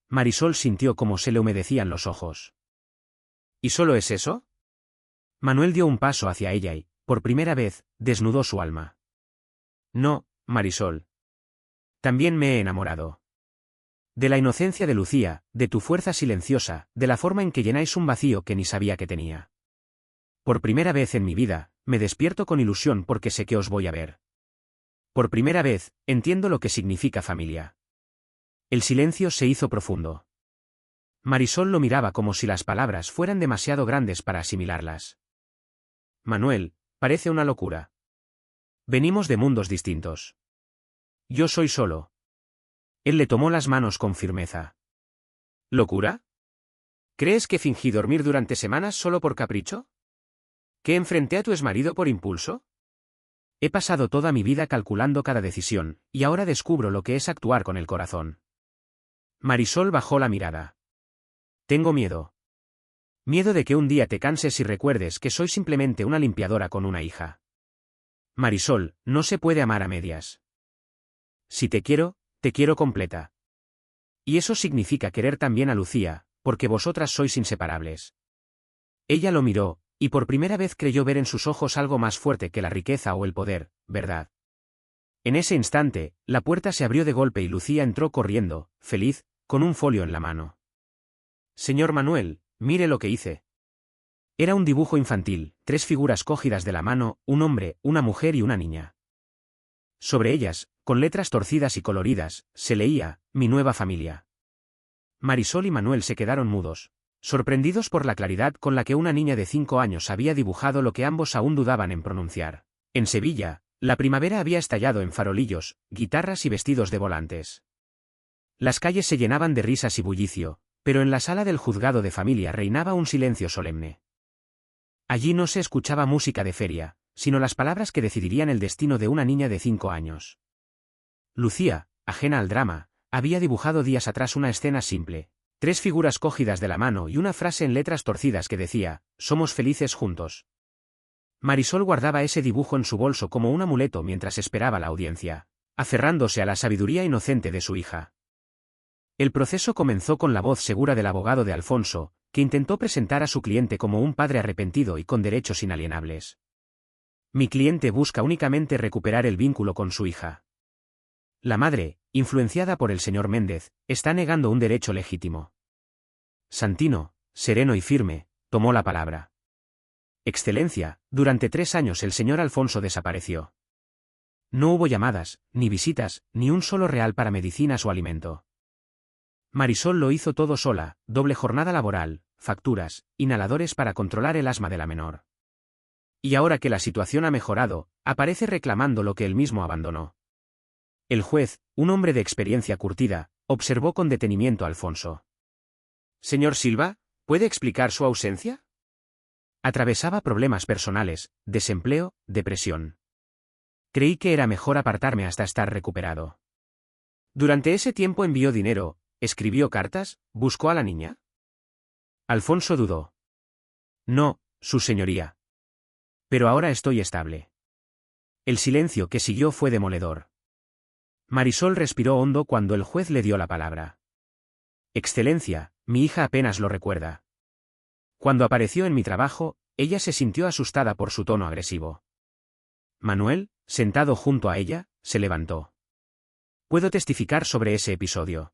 A: Marisol sintió como se le humedecían los ojos. ¿Y solo es eso? Manuel dio un paso hacia ella y, por primera vez, desnudó su alma. No, Marisol. También me he enamorado. De la inocencia de Lucía, de tu fuerza silenciosa, de la forma en que llenáis un vacío que ni sabía que tenía. Por primera vez en mi vida, me despierto con ilusión porque sé que os voy a ver. Por primera vez, entiendo lo que significa familia. El silencio se hizo profundo. Marisol lo miraba como si las palabras fueran demasiado grandes para asimilarlas. Manuel, parece una locura. Venimos de mundos distintos. Yo soy solo. Él le tomó las manos con firmeza. ¿Locura? ¿Crees que fingí dormir durante semanas solo por capricho? ¿Que enfrenté a tu exmarido por impulso? He pasado toda mi vida calculando cada decisión, y ahora descubro lo que es actuar con el corazón. Marisol bajó la mirada. Tengo miedo. Miedo de que un día te canses y recuerdes que soy simplemente una limpiadora con una hija. Marisol, no se puede amar a medias. Si te quiero completa. Y eso significa querer también a Lucía, porque vosotras sois inseparables. Ella lo miró, y por primera vez creyó ver en sus ojos algo más fuerte que la riqueza o el poder, ¿verdad? En ese instante, la puerta se abrió de golpe y Lucía entró corriendo, feliz, con un folio en la mano. Señor Manuel, mire lo que hice. Era un dibujo infantil, 3 figuras cogidas de la mano, un hombre, una mujer y una niña. Sobre ellas, con letras torcidas y coloridas, se leía, mi nueva familia. Marisol y Manuel se quedaron mudos, sorprendidos por la claridad con la que una niña de 5 años había dibujado lo que ambos aún dudaban en pronunciar. En Sevilla, la primavera había estallado en farolillos, guitarras y vestidos de volantes. Las calles se llenaban de risas y bullicio, pero en la sala del juzgado de familia reinaba un silencio solemne. Allí no se escuchaba música de feria, sino las palabras que decidirían el destino de una niña de 5 años. Lucía, ajena al drama, había dibujado días atrás una escena simple, 3 figuras cogidas de la mano y una frase en letras torcidas que decía, somos felices juntos. Marisol guardaba ese dibujo en su bolso como un amuleto mientras esperaba la audiencia, aferrándose a la sabiduría inocente de su hija. El proceso comenzó con la voz segura del abogado de Alfonso, que intentó presentar a su cliente como un padre arrepentido y con derechos inalienables. Mi cliente busca únicamente recuperar el vínculo con su hija. La madre, influenciada por el señor Méndez, está negando un derecho legítimo. Santino, sereno y firme, tomó la palabra. Excelencia, durante 3 años el señor Alfonso desapareció. No hubo llamadas, ni visitas, ni un solo real para medicinas o alimento. Marisol lo hizo todo sola, doble jornada laboral, facturas, inhaladores para controlar el asma de la menor. Y ahora que la situación ha mejorado, aparece reclamando lo que él mismo abandonó. El juez, un hombre de experiencia curtida, observó con detenimiento a Alfonso. Señor Silva, ¿puede explicar su ausencia? Atravesaba problemas personales, desempleo, depresión. Creí que era mejor apartarme hasta estar recuperado. Durante ese tiempo envió dinero, escribió cartas, buscó a la niña. Alfonso dudó. No, su señoría. Pero ahora estoy estable. El silencio que siguió fue demoledor. Marisol respiró hondo cuando el juez le dio la palabra. Excelencia, mi hija apenas lo recuerda. Cuando apareció en mi trabajo, ella se sintió asustada por su tono agresivo. Manuel, sentado junto a ella, se levantó. Puedo testificar sobre ese episodio.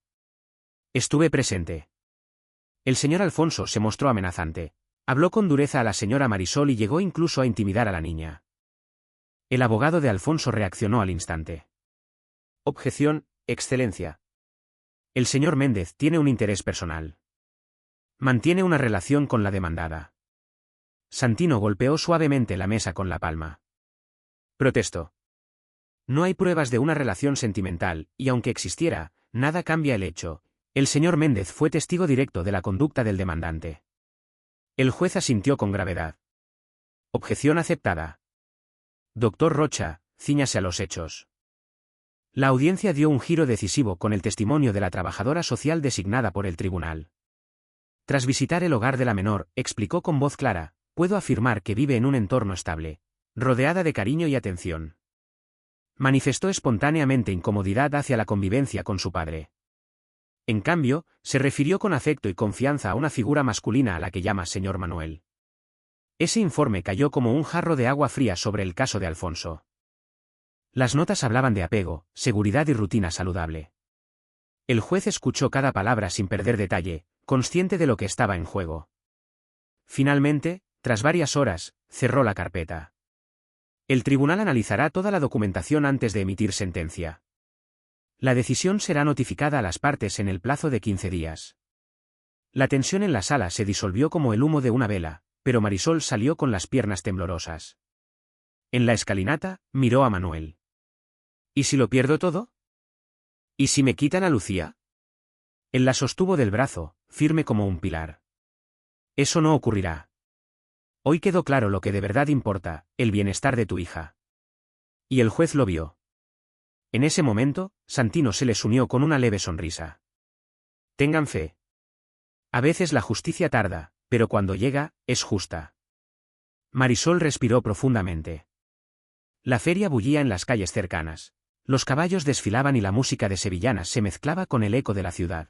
A: Estuve presente. El señor Alfonso se mostró amenazante. Habló con dureza a la señora Marisol y llegó incluso a intimidar a la niña. El abogado de Alfonso reaccionó al instante. Objeción, Excelencia. El señor Méndez tiene un interés personal. Mantiene una relación con la demandada. Santino golpeó suavemente la mesa con la palma. Protesto. No hay pruebas de una relación sentimental, y aunque existiera, nada cambia el hecho. El señor Méndez fue testigo directo de la conducta del demandante. El juez asintió con gravedad. Objeción aceptada. Doctor Rocha, cíñase a los hechos. La audiencia dio un giro decisivo con el testimonio de la trabajadora social designada por el tribunal. Tras visitar el hogar de la menor, explicó con voz clara, puedo afirmar que vive en un entorno estable, rodeada de cariño y atención. Manifestó espontáneamente incomodidad hacia la convivencia con su padre. En cambio, se refirió con afecto y confianza a una figura masculina a la que llama señor Manuel. Ese informe cayó como un jarro de agua fría sobre el caso de Alfonso. Las notas hablaban de apego, seguridad y rutina saludable. El juez escuchó cada palabra sin perder detalle, consciente de lo que estaba en juego. Finalmente, tras varias horas, cerró la carpeta. El tribunal analizará toda la documentación antes de emitir sentencia. La decisión será notificada a las partes en el plazo de 15 días. La tensión en la sala se disolvió como el humo de una vela, pero Marisol salió con las piernas temblorosas. En la escalinata, miró a Manuel. ¿Y si lo pierdo todo? ¿Y si me quitan a Lucía? Él la sostuvo del brazo, firme como un pilar. Eso no ocurrirá. Hoy quedó claro lo que de verdad importa, el bienestar de tu hija. Y el juez lo vio. En ese momento, Santino se les unió con una leve sonrisa. Tengan fe. A veces la justicia tarda, pero cuando llega, es justa. Marisol respiró profundamente. La feria bullía en las calles cercanas. Los caballos desfilaban y la música de sevillanas se mezclaba con el eco de la ciudad.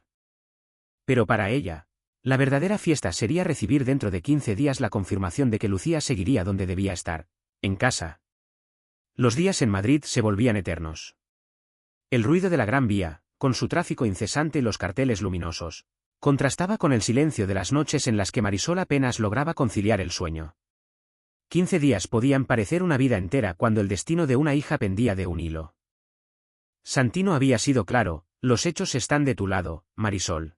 A: Pero para ella, la verdadera fiesta sería recibir dentro de 15 días la confirmación de que Lucía seguiría donde debía estar, en casa. Los días en Madrid se volvían eternos. El ruido de la Gran Vía, con su tráfico incesante y los carteles luminosos, contrastaba con el silencio de las noches en las que Marisol apenas lograba conciliar el sueño. 15 días podían parecer una vida entera cuando el destino de una hija pendía de un hilo. Santino había sido claro, los hechos están de tu lado, Marisol.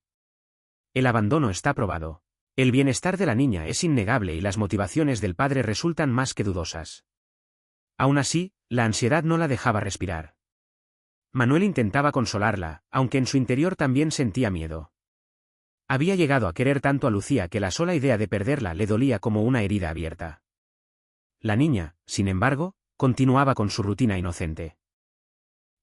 A: El abandono está probado. El bienestar de la niña es innegable y las motivaciones del padre resultan más que dudosas. Aún así, la ansiedad no la dejaba respirar. Manuel intentaba consolarla, aunque en su interior también sentía miedo. Había llegado a querer tanto a Lucía que la sola idea de perderla le dolía como una herida abierta. La niña, sin embargo, continuaba con su rutina inocente.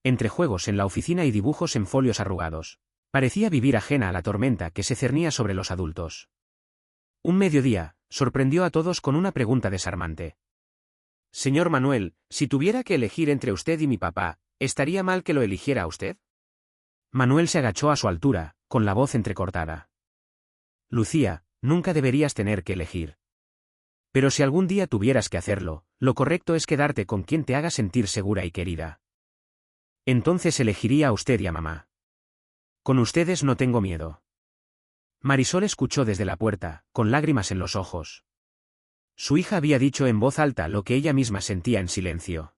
A: Entre juegos en la oficina y dibujos en folios arrugados, parecía vivir ajena a la tormenta que se cernía sobre los adultos. Un mediodía, sorprendió a todos con una pregunta desarmante. Señor Manuel, si tuviera que elegir entre usted y mi papá, ¿estaría mal que lo eligiera a usted? Manuel se agachó a su altura, con la voz entrecortada. Lucía, nunca deberías tener que elegir. Pero si algún día tuvieras que hacerlo, lo correcto es quedarte con quien te haga sentir segura y querida. Entonces elegiría a usted y a mamá. Con ustedes no tengo miedo. Marisol escuchó desde la puerta, con lágrimas en los ojos. Su hija había dicho en voz alta lo que ella misma sentía en silencio.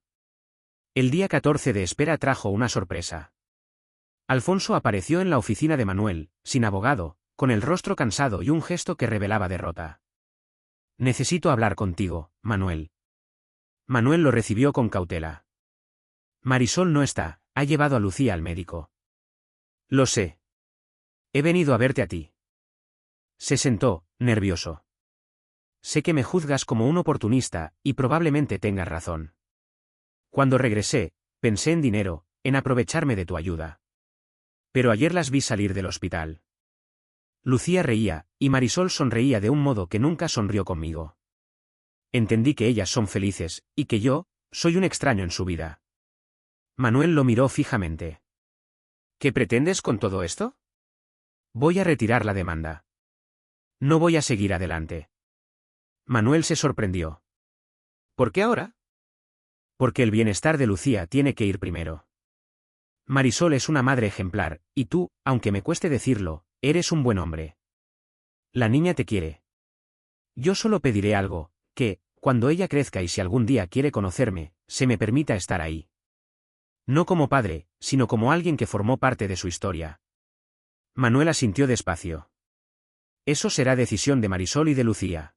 A: El día 14 de espera trajo una sorpresa. Alfonso apareció en la oficina de Manuel, sin abogado, con el rostro cansado y un gesto que revelaba derrota. Necesito hablar contigo, Manuel. Manuel lo recibió con cautela. Marisol no está, ha llevado a Lucía al médico. Lo sé. He venido a verte a ti. Se sentó, nervioso. Sé que me juzgas como un oportunista, y probablemente tengas razón. Cuando regresé, pensé en dinero, en aprovecharme de tu ayuda. Pero ayer las vi salir del hospital. Lucía reía, y Marisol sonreía de un modo que nunca sonrió conmigo. Entendí que ellas son felices, y que yo, soy un extraño en su vida. Manuel lo miró fijamente. ¿Qué pretendes con todo esto? Voy a retirar la demanda. No voy a seguir adelante. Manuel se sorprendió. ¿Por qué ahora? Porque el bienestar de Lucía tiene que ir primero. Marisol es una madre ejemplar, y tú, aunque me cueste decirlo, eres un buen hombre. La niña te quiere. Yo solo pediré algo, que, cuando ella crezca y si algún día quiere conocerme, se me permita estar ahí. No como padre, sino como alguien que formó parte de su historia. Manuel asintió despacio. Eso será decisión de Marisol y de Lucía.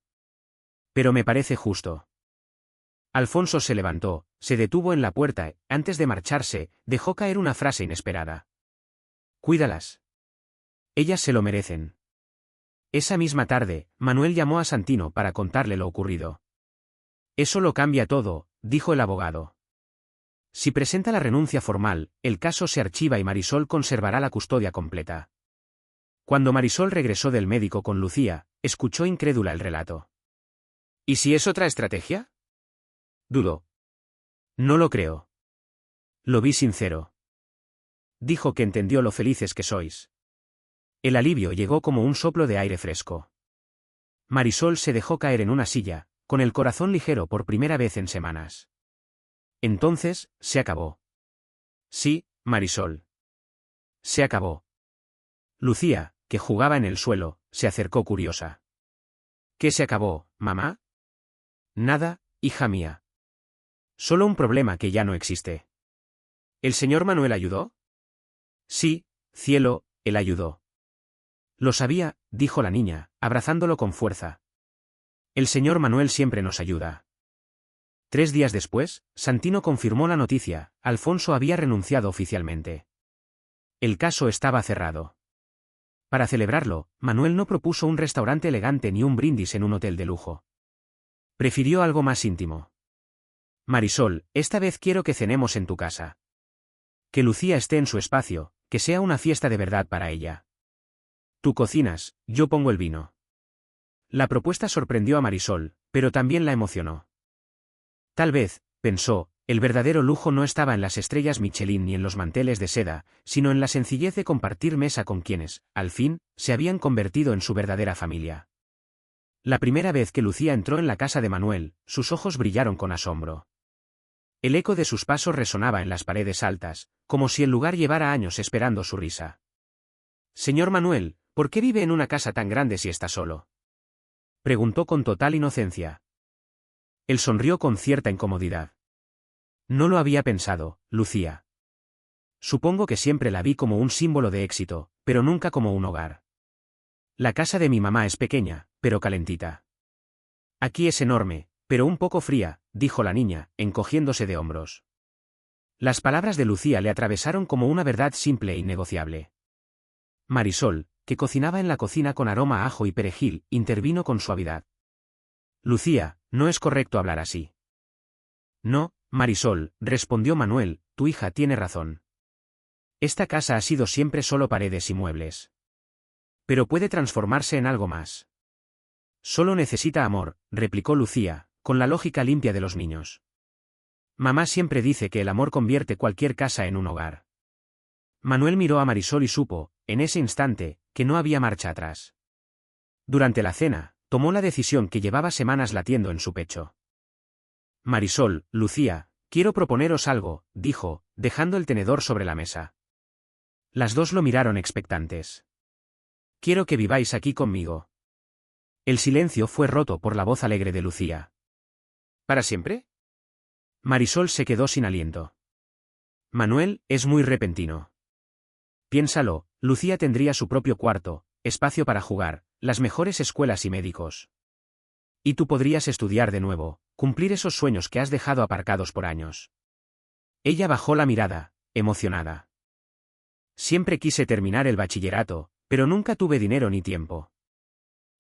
A: Pero me parece justo. Alfonso se levantó, se detuvo en la puerta y, antes de marcharse, dejó caer una frase inesperada. Cuídalas. Ellas se lo merecen. Esa misma tarde, Manuel llamó a Santino para contarle lo ocurrido. Eso lo cambia todo, dijo el abogado. Si presenta la renuncia formal, el caso se archiva y Marisol conservará la custodia completa. Cuando Marisol regresó del médico con Lucía, escuchó incrédula el relato. ¿Y si es otra estrategia? Dudó. No lo creo. Lo vi sincero. Dijo que entendió lo felices que sois. El alivio llegó como un soplo de aire fresco. Marisol se dejó caer en una silla, con el corazón ligero por primera vez en semanas. Entonces, se acabó. Sí, Marisol. Se acabó. Lucía, que jugaba en el suelo, se acercó curiosa. ¿Qué se acabó, mamá? Nada, hija mía. Solo un problema que ya no existe. ¿El señor Manuel ayudó? Sí, cielo, él ayudó. Lo sabía, dijo la niña, abrazándolo con fuerza. El señor Manuel siempre nos ayuda. 3 días después, Santino confirmó la noticia, Alfonso había renunciado oficialmente. El caso estaba cerrado. Para celebrarlo, Manuel no propuso un restaurante elegante ni un brindis en un hotel de lujo. Prefirió algo más íntimo. Marisol, esta vez quiero que cenemos en tu casa. Que Lucía esté en su espacio, que sea una fiesta de verdad para ella. Tú cocinas, yo pongo el vino. La propuesta sorprendió a Marisol, pero también la emocionó. Tal vez, pensó, el verdadero lujo no estaba en las estrellas Michelin ni en los manteles de seda, sino en la sencillez de compartir mesa con quienes, al fin, se habían convertido en su verdadera familia. La primera vez que Lucía entró en la casa de Manuel, sus ojos brillaron con asombro. El eco de sus pasos resonaba en las paredes altas, como si el lugar llevara años esperando su risa. Señor Manuel, ¿por qué vive en una casa tan grande si está solo? Preguntó con total inocencia. Él sonrió con cierta incomodidad. No lo había pensado, Lucía. Supongo que siempre la vi como un símbolo de éxito, pero nunca como un hogar. La casa de mi mamá es pequeña, pero calentita. Aquí es enorme, pero un poco fría, dijo la niña, encogiéndose de hombros. Las palabras de Lucía le atravesaron como una verdad simple e innegociable. Marisol, que cocinaba en la cocina con aroma a ajo y perejil, intervino con suavidad. Lucía, no es correcto hablar así. No, Marisol, respondió Manuel, tu hija tiene razón. Esta casa ha sido siempre solo paredes y muebles. Pero puede transformarse en algo más. Solo necesita amor, replicó Lucía, con la lógica limpia de los niños. Mamá siempre dice que el amor convierte cualquier casa en un hogar. Manuel miró a Marisol y supo, en ese instante, que no había marcha atrás. Durante la cena, tomó la decisión que llevaba semanas latiendo en su pecho. Marisol, Lucía, quiero proponeros algo, dijo, dejando el tenedor sobre la mesa. Las dos lo miraron expectantes. Quiero que viváis aquí conmigo. El silencio fue roto por la voz alegre de Lucía. ¿Para siempre? Marisol se quedó sin aliento. Manuel, es muy repentino. Piénsalo, Lucía tendría su propio cuarto, espacio para jugar, las mejores escuelas y médicos. Y tú podrías estudiar de nuevo, cumplir esos sueños que has dejado aparcados por años. Ella bajó la mirada, emocionada. Siempre quise terminar el bachillerato, pero nunca tuve dinero ni tiempo.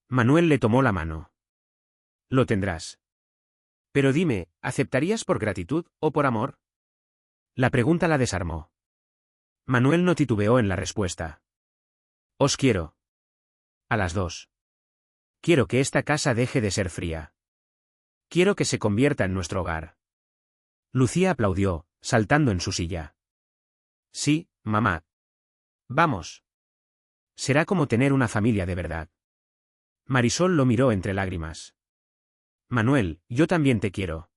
A: Manuel le tomó la mano. Lo tendrás. Pero dime, ¿aceptarías por gratitud o por amor? La pregunta la desarmó. Manuel no titubeó en la respuesta. Os quiero. A las dos. Quiero que esta casa deje de ser fría. Quiero que se convierta en nuestro hogar. Lucía aplaudió, saltando en su silla. Sí, mamá. Vamos. Será como tener una familia de verdad. Marisol lo miró entre lágrimas. Manuel, yo también te quiero.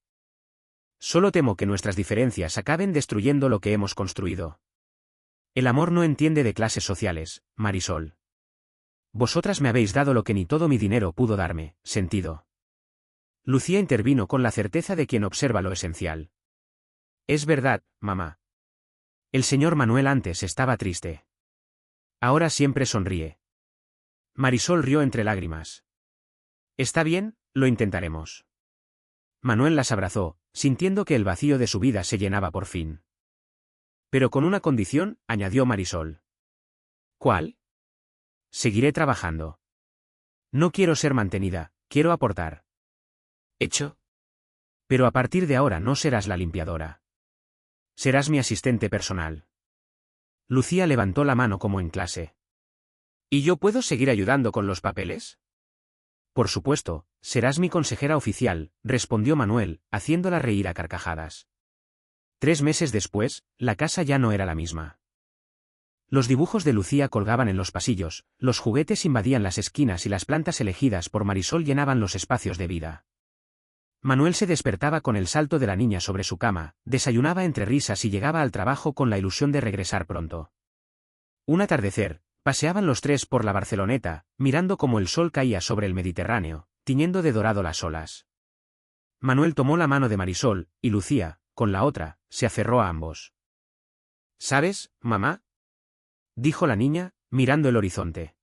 A: Solo temo que nuestras diferencias acaben destruyendo lo que hemos construido. El amor no entiende de clases sociales, Marisol. Vosotras me habéis dado lo que ni todo mi dinero pudo darme, sentido. Lucía intervino con la certeza de quien observa lo esencial. Es verdad, mamá. El señor Manuel antes estaba triste. Ahora siempre sonríe. Marisol rió entre lágrimas. Está bien, lo intentaremos. Manuel las abrazó, sintiendo que el vacío de su vida se llenaba por fin. Pero con una condición, añadió Marisol. ¿Cuál? Seguiré trabajando. No quiero ser mantenida, quiero aportar. ¿Hecho? Pero a partir de ahora no serás la limpiadora. Serás mi asistente personal. Lucía levantó la mano como en clase. ¿Y yo puedo seguir ayudando con los papeles? Por supuesto, serás mi consejera oficial, respondió Manuel, haciéndola reír a carcajadas. 3 meses después, la casa ya no era la misma. Los dibujos de Lucía colgaban en los pasillos, los juguetes invadían las esquinas y las plantas elegidas por Marisol llenaban los espacios de vida. Manuel se despertaba con el salto de la niña sobre su cama, desayunaba entre risas y llegaba al trabajo con la ilusión de regresar pronto. Un atardecer, paseaban los tres por la Barceloneta, mirando cómo el sol caía sobre el Mediterráneo, tiñendo de dorado las olas. Manuel tomó la mano de Marisol, y Lucía, con la otra, se aferró a ambos. ¿Sabes, mamá?, dijo la niña, mirando el horizonte.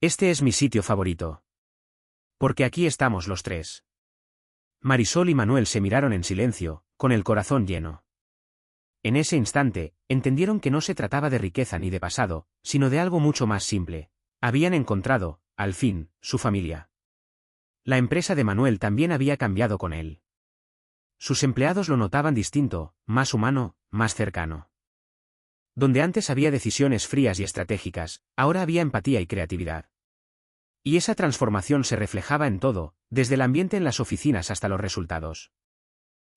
A: Este es mi sitio favorito. Porque aquí estamos los tres. Marisol y Manuel se miraron en silencio, con el corazón lleno. En ese instante, entendieron que no se trataba de riqueza ni de pasado, sino de algo mucho más simple. Habían encontrado, al fin, su familia. La empresa de Manuel también había cambiado con él. Sus empleados lo notaban distinto, más humano, más cercano. Donde antes había decisiones frías y estratégicas, ahora había empatía y creatividad. Y esa transformación se reflejaba en todo, desde el ambiente en las oficinas hasta los resultados.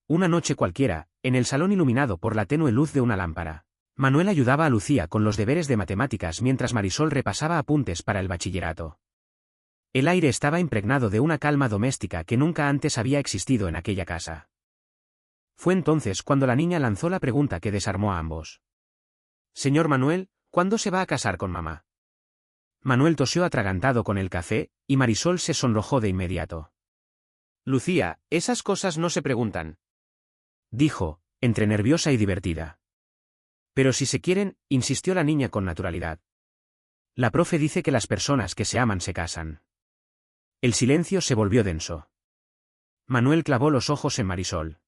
A: Una noche cualquiera, en el salón iluminado por la tenue luz de una lámpara, Manuel ayudaba a Lucía con los deberes de matemáticas mientras Marisol repasaba apuntes para el bachillerato. El aire estaba impregnado de una calma doméstica que nunca antes había existido en aquella casa. Fue entonces cuando la niña lanzó la pregunta que desarmó a ambos. «Señor Manuel, ¿cuándo se va a casar con mamá?» Manuel tosió atragantado con el café, y Marisol se sonrojó de inmediato. «Lucía, esas cosas no se preguntan», dijo, entre nerviosa y divertida. «Pero si se quieren», insistió la niña con naturalidad. «La profe dice que las personas que se aman se casan». El silencio se volvió denso. Manuel clavó los ojos en Marisol.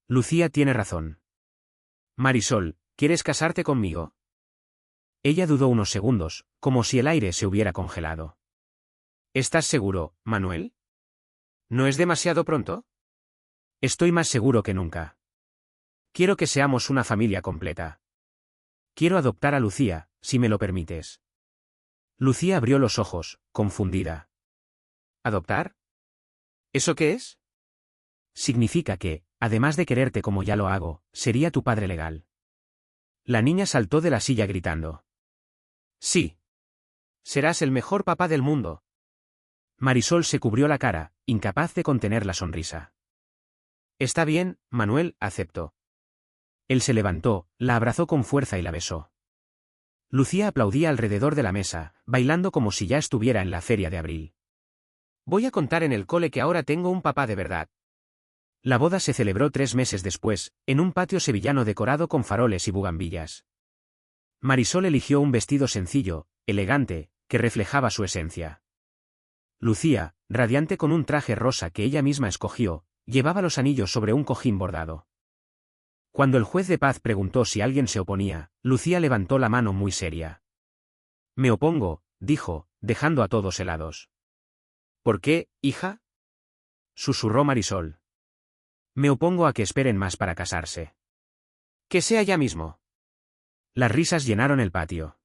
A: «Lucía tiene razón. Marisol, ¿quieres casarte conmigo?» Ella dudó unos segundos, como si el aire se hubiera congelado. «¿Estás seguro, Manuel? ¿No es demasiado pronto?» «Estoy más seguro que nunca. Quiero que seamos una familia completa. Quiero adoptar a Lucía, si me lo permites». Lucía abrió los ojos, confundida. ¿Adoptar? ¿Eso qué es? Significa que, además de quererte como ya lo hago, sería tu padre legal. La niña saltó de la silla gritando. «Sí. Serás el mejor papá del mundo». Marisol se cubrió la cara, incapaz de contener la sonrisa. «Está bien, Manuel», aceptó. Él se levantó, la abrazó con fuerza y la besó. Lucía aplaudía alrededor de la mesa, bailando como si ya estuviera en la feria de abril. «Voy a contar en el cole que ahora tengo un papá de verdad». La boda se celebró 3 meses después, en un patio sevillano decorado con faroles y bugambillas. Marisol eligió un vestido sencillo, elegante, que reflejaba su esencia. Lucía, radiante con un traje rosa que ella misma escogió, llevaba los anillos sobre un cojín bordado. Cuando el juez de paz preguntó si alguien se oponía, Lucía levantó la mano muy seria. «Me opongo», dijo, dejando a todos helados. «¿Por qué, hija?», susurró Marisol. «Me opongo a que esperen más para casarse. Que sea ya mismo». Las risas llenaron el patio.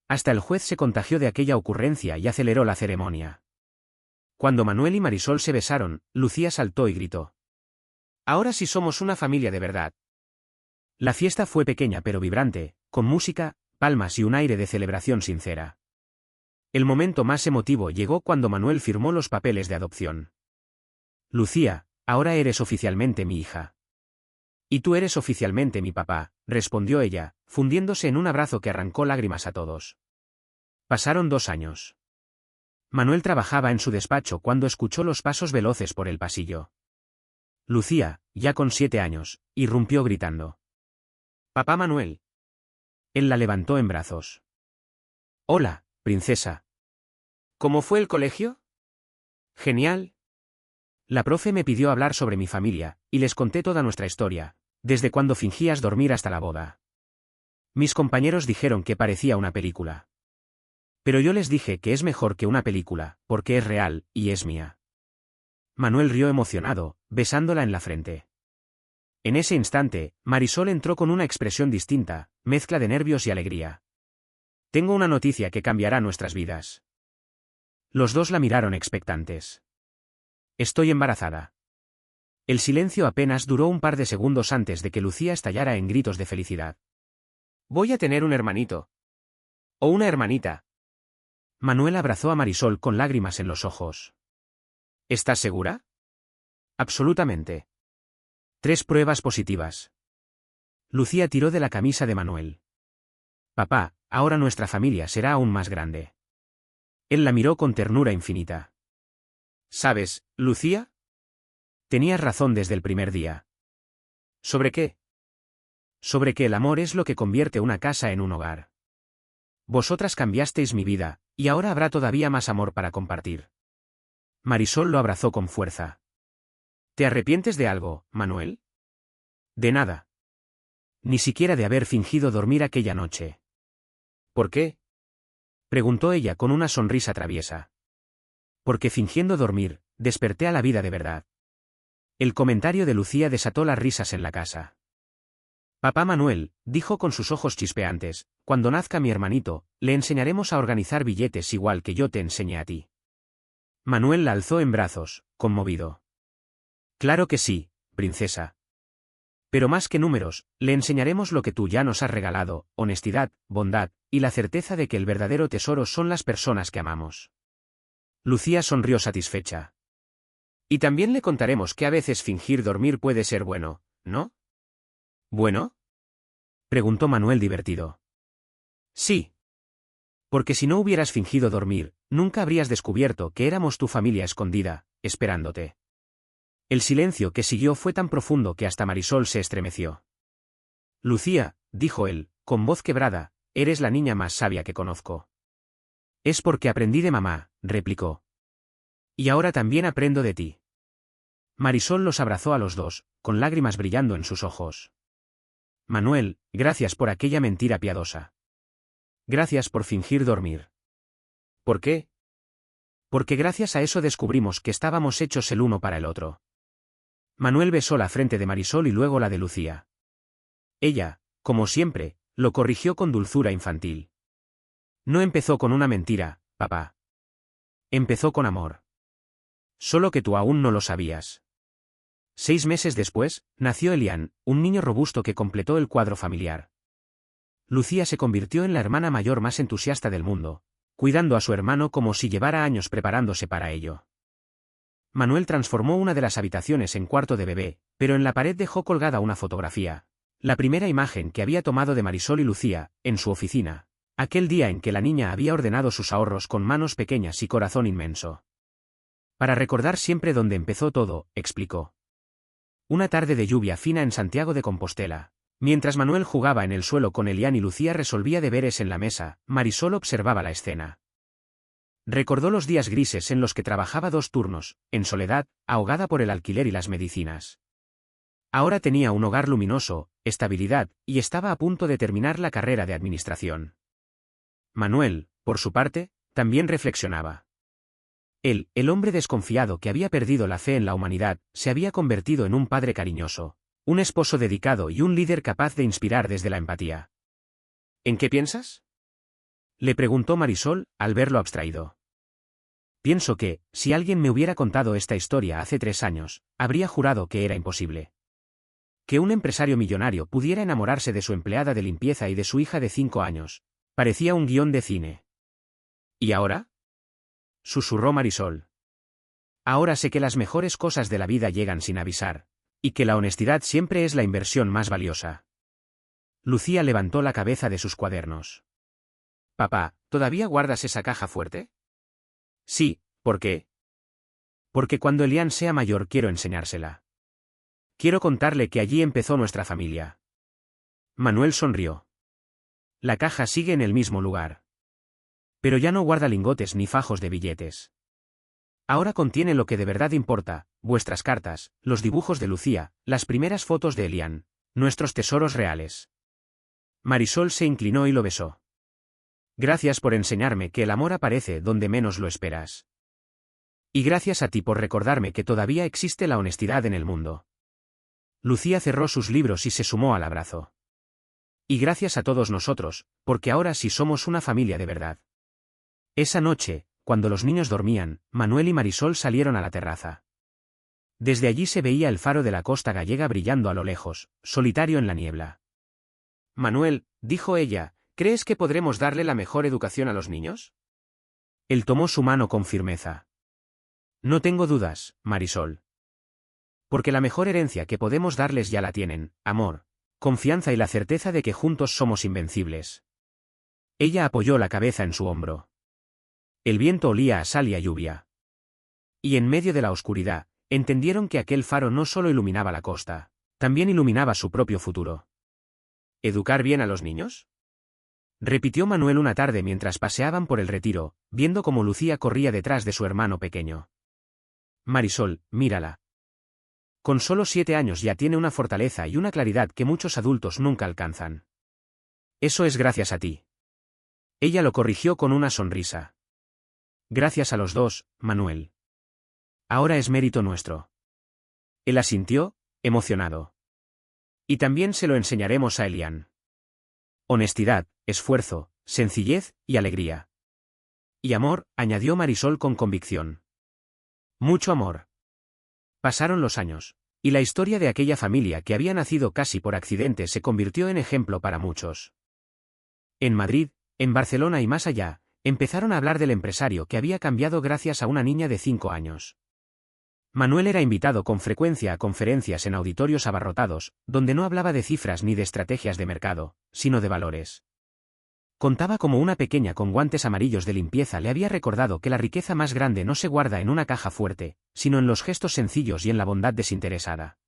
A: Hasta el juez se contagió de aquella ocurrencia y aceleró la ceremonia. Cuando Manuel y Marisol se besaron, Lucía saltó y gritó. «Ahora sí somos una familia de verdad». La fiesta fue pequeña pero vibrante, con música, palmas y un aire de celebración sincera. El momento más emotivo llegó cuando Manuel firmó los papeles de adopción. «Lucía, ahora eres oficialmente mi hija». «Y tú eres oficialmente mi papá», respondió ella, fundiéndose en un abrazo que arrancó lágrimas a todos. Pasaron 2 años. Manuel trabajaba en su despacho cuando escuchó los pasos veloces por el pasillo. Lucía, ya con 7 años, irrumpió gritando. «¡Papá Manuel!». Él la levantó en brazos. «Hola, princesa». «¿Cómo fue el colegio?». «Genial». La profe me pidió hablar sobre mi familia, y les conté toda nuestra historia, desde cuando fingías dormir hasta la boda. Mis compañeros dijeron que parecía una película. Pero yo les dije que es mejor que una película, porque es real, y es mía. Manuel rió emocionado, besándola en la frente. En ese instante, Marisol entró con una expresión distinta, mezcla de nervios y alegría. «Tengo una noticia que cambiará nuestras vidas». Los dos la miraron expectantes. «Estoy embarazada». El silencio apenas duró un par de segundos antes de que Lucía estallara en gritos de felicidad. «Voy a tener un hermanito». «O una hermanita». Manuel abrazó a Marisol con lágrimas en los ojos. «¿Estás segura?». «Absolutamente». 3 pruebas positivas. Lucía tiró de la camisa de Manuel. «Papá, ahora nuestra familia será aún más grande». Él la miró con ternura infinita. «¿Sabes, Lucía? Tenías razón desde el primer día». «¿Sobre qué?». «Sobre que el amor es lo que convierte una casa en un hogar. Vosotras cambiasteis mi vida, y ahora habrá todavía más amor para compartir». Marisol lo abrazó con fuerza. «¿Te arrepientes de algo, Manuel?». «De nada. Ni siquiera de haber fingido dormir aquella noche». «¿Por qué?». Preguntó ella con una sonrisa traviesa. «Porque fingiendo dormir, desperté a la vida de verdad». El comentario de Lucía desató las risas en la casa. «Papá Manuel», dijo con sus ojos chispeantes, «cuando nazca mi hermanito, le enseñaremos a organizar billetes igual que yo te enseñé a ti». Manuel la alzó en brazos, conmovido. «Claro que sí, princesa. Pero más que números, le enseñaremos lo que tú ya nos has regalado, honestidad, bondad, y la certeza de que el verdadero tesoro son las personas que amamos». Lucía sonrió satisfecha. «Y también le contaremos que a veces fingir dormir puede ser bueno, ¿no?». «¿Bueno?», preguntó Manuel divertido. «Sí. Porque si no hubieras fingido dormir, nunca habrías descubierto que éramos tu familia escondida, esperándote». El silencio que siguió fue tan profundo que hasta Marisol se estremeció. «Lucía», dijo él, con voz quebrada, «eres la niña más sabia que conozco». «Es porque aprendí de mamá», replicó. «Y ahora también aprendo de ti». Marisol los abrazó a los dos, con lágrimas brillando en sus ojos. «Manuel, gracias por aquella mentira piadosa. Gracias por fingir dormir». «¿Por qué?». «Porque gracias a eso descubrimos que estábamos hechos el uno para el otro». Manuel besó la frente de Marisol y luego la de Lucía. Ella, como siempre, lo corrigió con dulzura infantil. «No empezó con una mentira, papá. Empezó con amor. Solo que tú aún no lo sabías». 6 meses después, nació Elian, un niño robusto que completó el cuadro familiar. Lucía se convirtió en la hermana mayor más entusiasta del mundo, cuidando a su hermano como si llevara años preparándose para ello. Manuel transformó una de las habitaciones en cuarto de bebé, pero en la pared dejó colgada una fotografía, la primera imagen que había tomado de Marisol y Lucía, en su oficina, aquel día en que la niña había ordenado sus ahorros con manos pequeñas y corazón inmenso. «Para recordar siempre dónde empezó todo», explicó. Una tarde de lluvia fina en Santiago de Compostela, mientras Manuel jugaba en el suelo con Elian y Lucía resolvía deberes en la mesa, Marisol observaba la escena. Recordó los días grises en los que trabajaba 2 turnos, en soledad, ahogada por el alquiler y las medicinas. Ahora tenía un hogar luminoso, estabilidad, y estaba a punto de terminar la carrera de administración. Manuel, por su parte, también reflexionaba. Él, el hombre desconfiado que había perdido la fe en la humanidad, se había convertido en un padre cariñoso, un esposo dedicado y un líder capaz de inspirar desde la empatía. «¿En qué piensas?», le preguntó Marisol, al verlo abstraído. «Pienso que, si alguien me hubiera contado esta historia hace 3 años, habría jurado que era imposible. Que un empresario millonario pudiera enamorarse de su empleada de limpieza y de su hija de 5 años. Parecía un guión de cine». «¿Y ahora?», susurró Marisol. «Ahora sé que las mejores cosas de la vida llegan sin avisar, y que la honestidad siempre es la inversión más valiosa». Lucía levantó la cabeza de sus cuadernos. Papá, ¿todavía guardas esa caja fuerte? Sí, ¿por qué? Porque cuando Elian sea mayor quiero enseñársela. Quiero contarle que allí empezó nuestra familia. Manuel sonrió. La caja sigue en el mismo lugar. Pero ya no guarda lingotes ni fajos de billetes. Ahora contiene lo que de verdad importa, vuestras cartas, los dibujos de Lucía, las primeras fotos de Elian, nuestros tesoros reales. Marisol se inclinó y lo besó. Gracias por enseñarme que el amor aparece donde menos lo esperas. Y gracias a ti por recordarme que todavía existe la honestidad en el mundo. Lucía cerró sus libros y se sumó al abrazo. Y gracias a todos nosotros, porque ahora sí somos una familia de verdad. Esa noche, cuando los niños dormían, Manuel y Marisol salieron a la terraza. Desde allí se veía el faro de la costa gallega brillando a lo lejos, solitario en la niebla. Manuel, dijo ella, ¿crees que podremos darle la mejor educación a los niños? Él tomó su mano con firmeza. No tengo dudas, Marisol. Porque la mejor herencia que podemos darles ya la tienen, amor, confianza y la certeza de que juntos somos invencibles. Ella apoyó la cabeza en su hombro. El viento olía a sal y a lluvia. Y en medio de la oscuridad, entendieron que aquel faro no solo iluminaba la costa, también iluminaba su propio futuro. ¿Educar bien a los niños? Repitió Manuel una tarde mientras paseaban por el retiro, viendo cómo Lucía corría detrás de su hermano pequeño. Marisol, mírala. Con solo 7 años ya tiene una fortaleza y una claridad que muchos adultos nunca alcanzan. Eso es gracias a ti. Ella lo corrigió con una sonrisa. Gracias a los dos, Manuel. Ahora es mérito nuestro. Él asintió, emocionado. Y también se lo enseñaremos a Elian. Honestidad, esfuerzo, sencillez y alegría. Y amor, añadió Marisol con convicción. Mucho amor. Pasaron los años, y la historia de aquella familia que había nacido casi por accidente se convirtió en ejemplo para muchos. En Madrid, en Barcelona y más allá, empezaron a hablar del empresario que había cambiado gracias a una niña de 5 años. Manuel era invitado con frecuencia a conferencias en auditorios abarrotados, donde no hablaba de cifras ni de estrategias de mercado, sino de valores. Contaba cómo una pequeña con guantes amarillos de limpieza le había recordado que la riqueza más grande no se guarda en una caja fuerte, sino en los gestos sencillos y en la bondad desinteresada.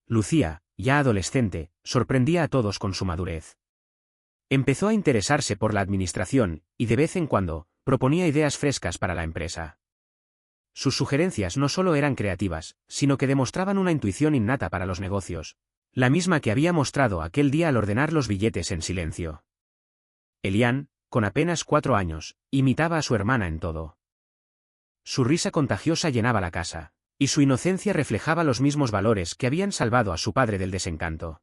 A: Lucía, ya adolescente, sorprendía a todos con su madurez. Empezó a interesarse por la administración, y de vez en cuando, proponía ideas frescas para la empresa. Sus sugerencias no solo eran creativas, sino que demostraban una intuición innata para los negocios, la misma que había mostrado aquel día al ordenar los billetes en silencio. Elian, con apenas 4 años, imitaba a su hermana en todo. Su risa contagiosa llenaba la casa, y su inocencia reflejaba los mismos valores que habían salvado a su padre del desencanto.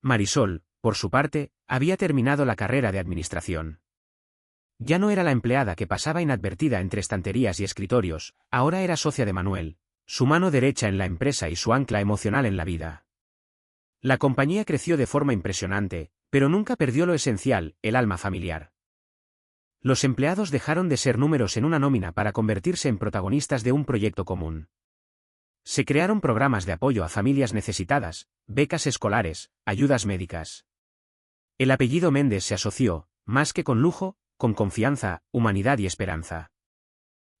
A: Marisol, por su parte, había terminado la carrera de administración. Ya no era la empleada que pasaba inadvertida entre estanterías y escritorios, ahora era socia de Manuel, su mano derecha en la empresa y su ancla emocional en la vida. La compañía creció de forma impresionante, pero nunca perdió lo esencial, el alma familiar. Los empleados dejaron de ser números en una nómina para convertirse en protagonistas de un proyecto común. Se crearon programas de apoyo a familias necesitadas, becas escolares, ayudas médicas. El apellido Méndez se asoció, más que con lujo, con confianza, humanidad y esperanza.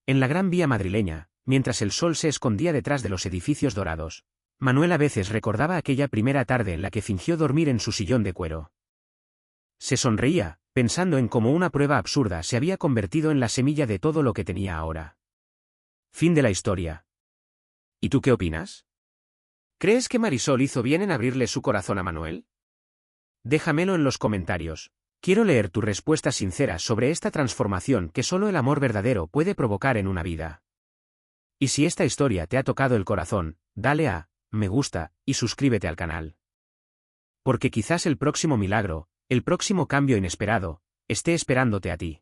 A: En la Gran Vía madrileña, mientras el sol se escondía detrás de los edificios dorados, Manuel a veces recordaba aquella primera tarde en la que fingió dormir en su sillón de cuero. Se sonreía, pensando en cómo una prueba absurda se había convertido en la semilla de todo lo que tenía ahora. Fin de la historia. ¿Y tú qué opinas? ¿Crees que Marisol hizo bien en abrirle su corazón a Manuel? Déjamelo en los comentarios. Quiero leer tu respuesta sincera sobre esta transformación que solo el amor verdadero puede provocar en una vida. Y si esta historia te ha tocado el corazón, dale a me gusta y suscríbete al canal. Porque quizás el próximo milagro, el próximo cambio inesperado, esté esperándote a ti.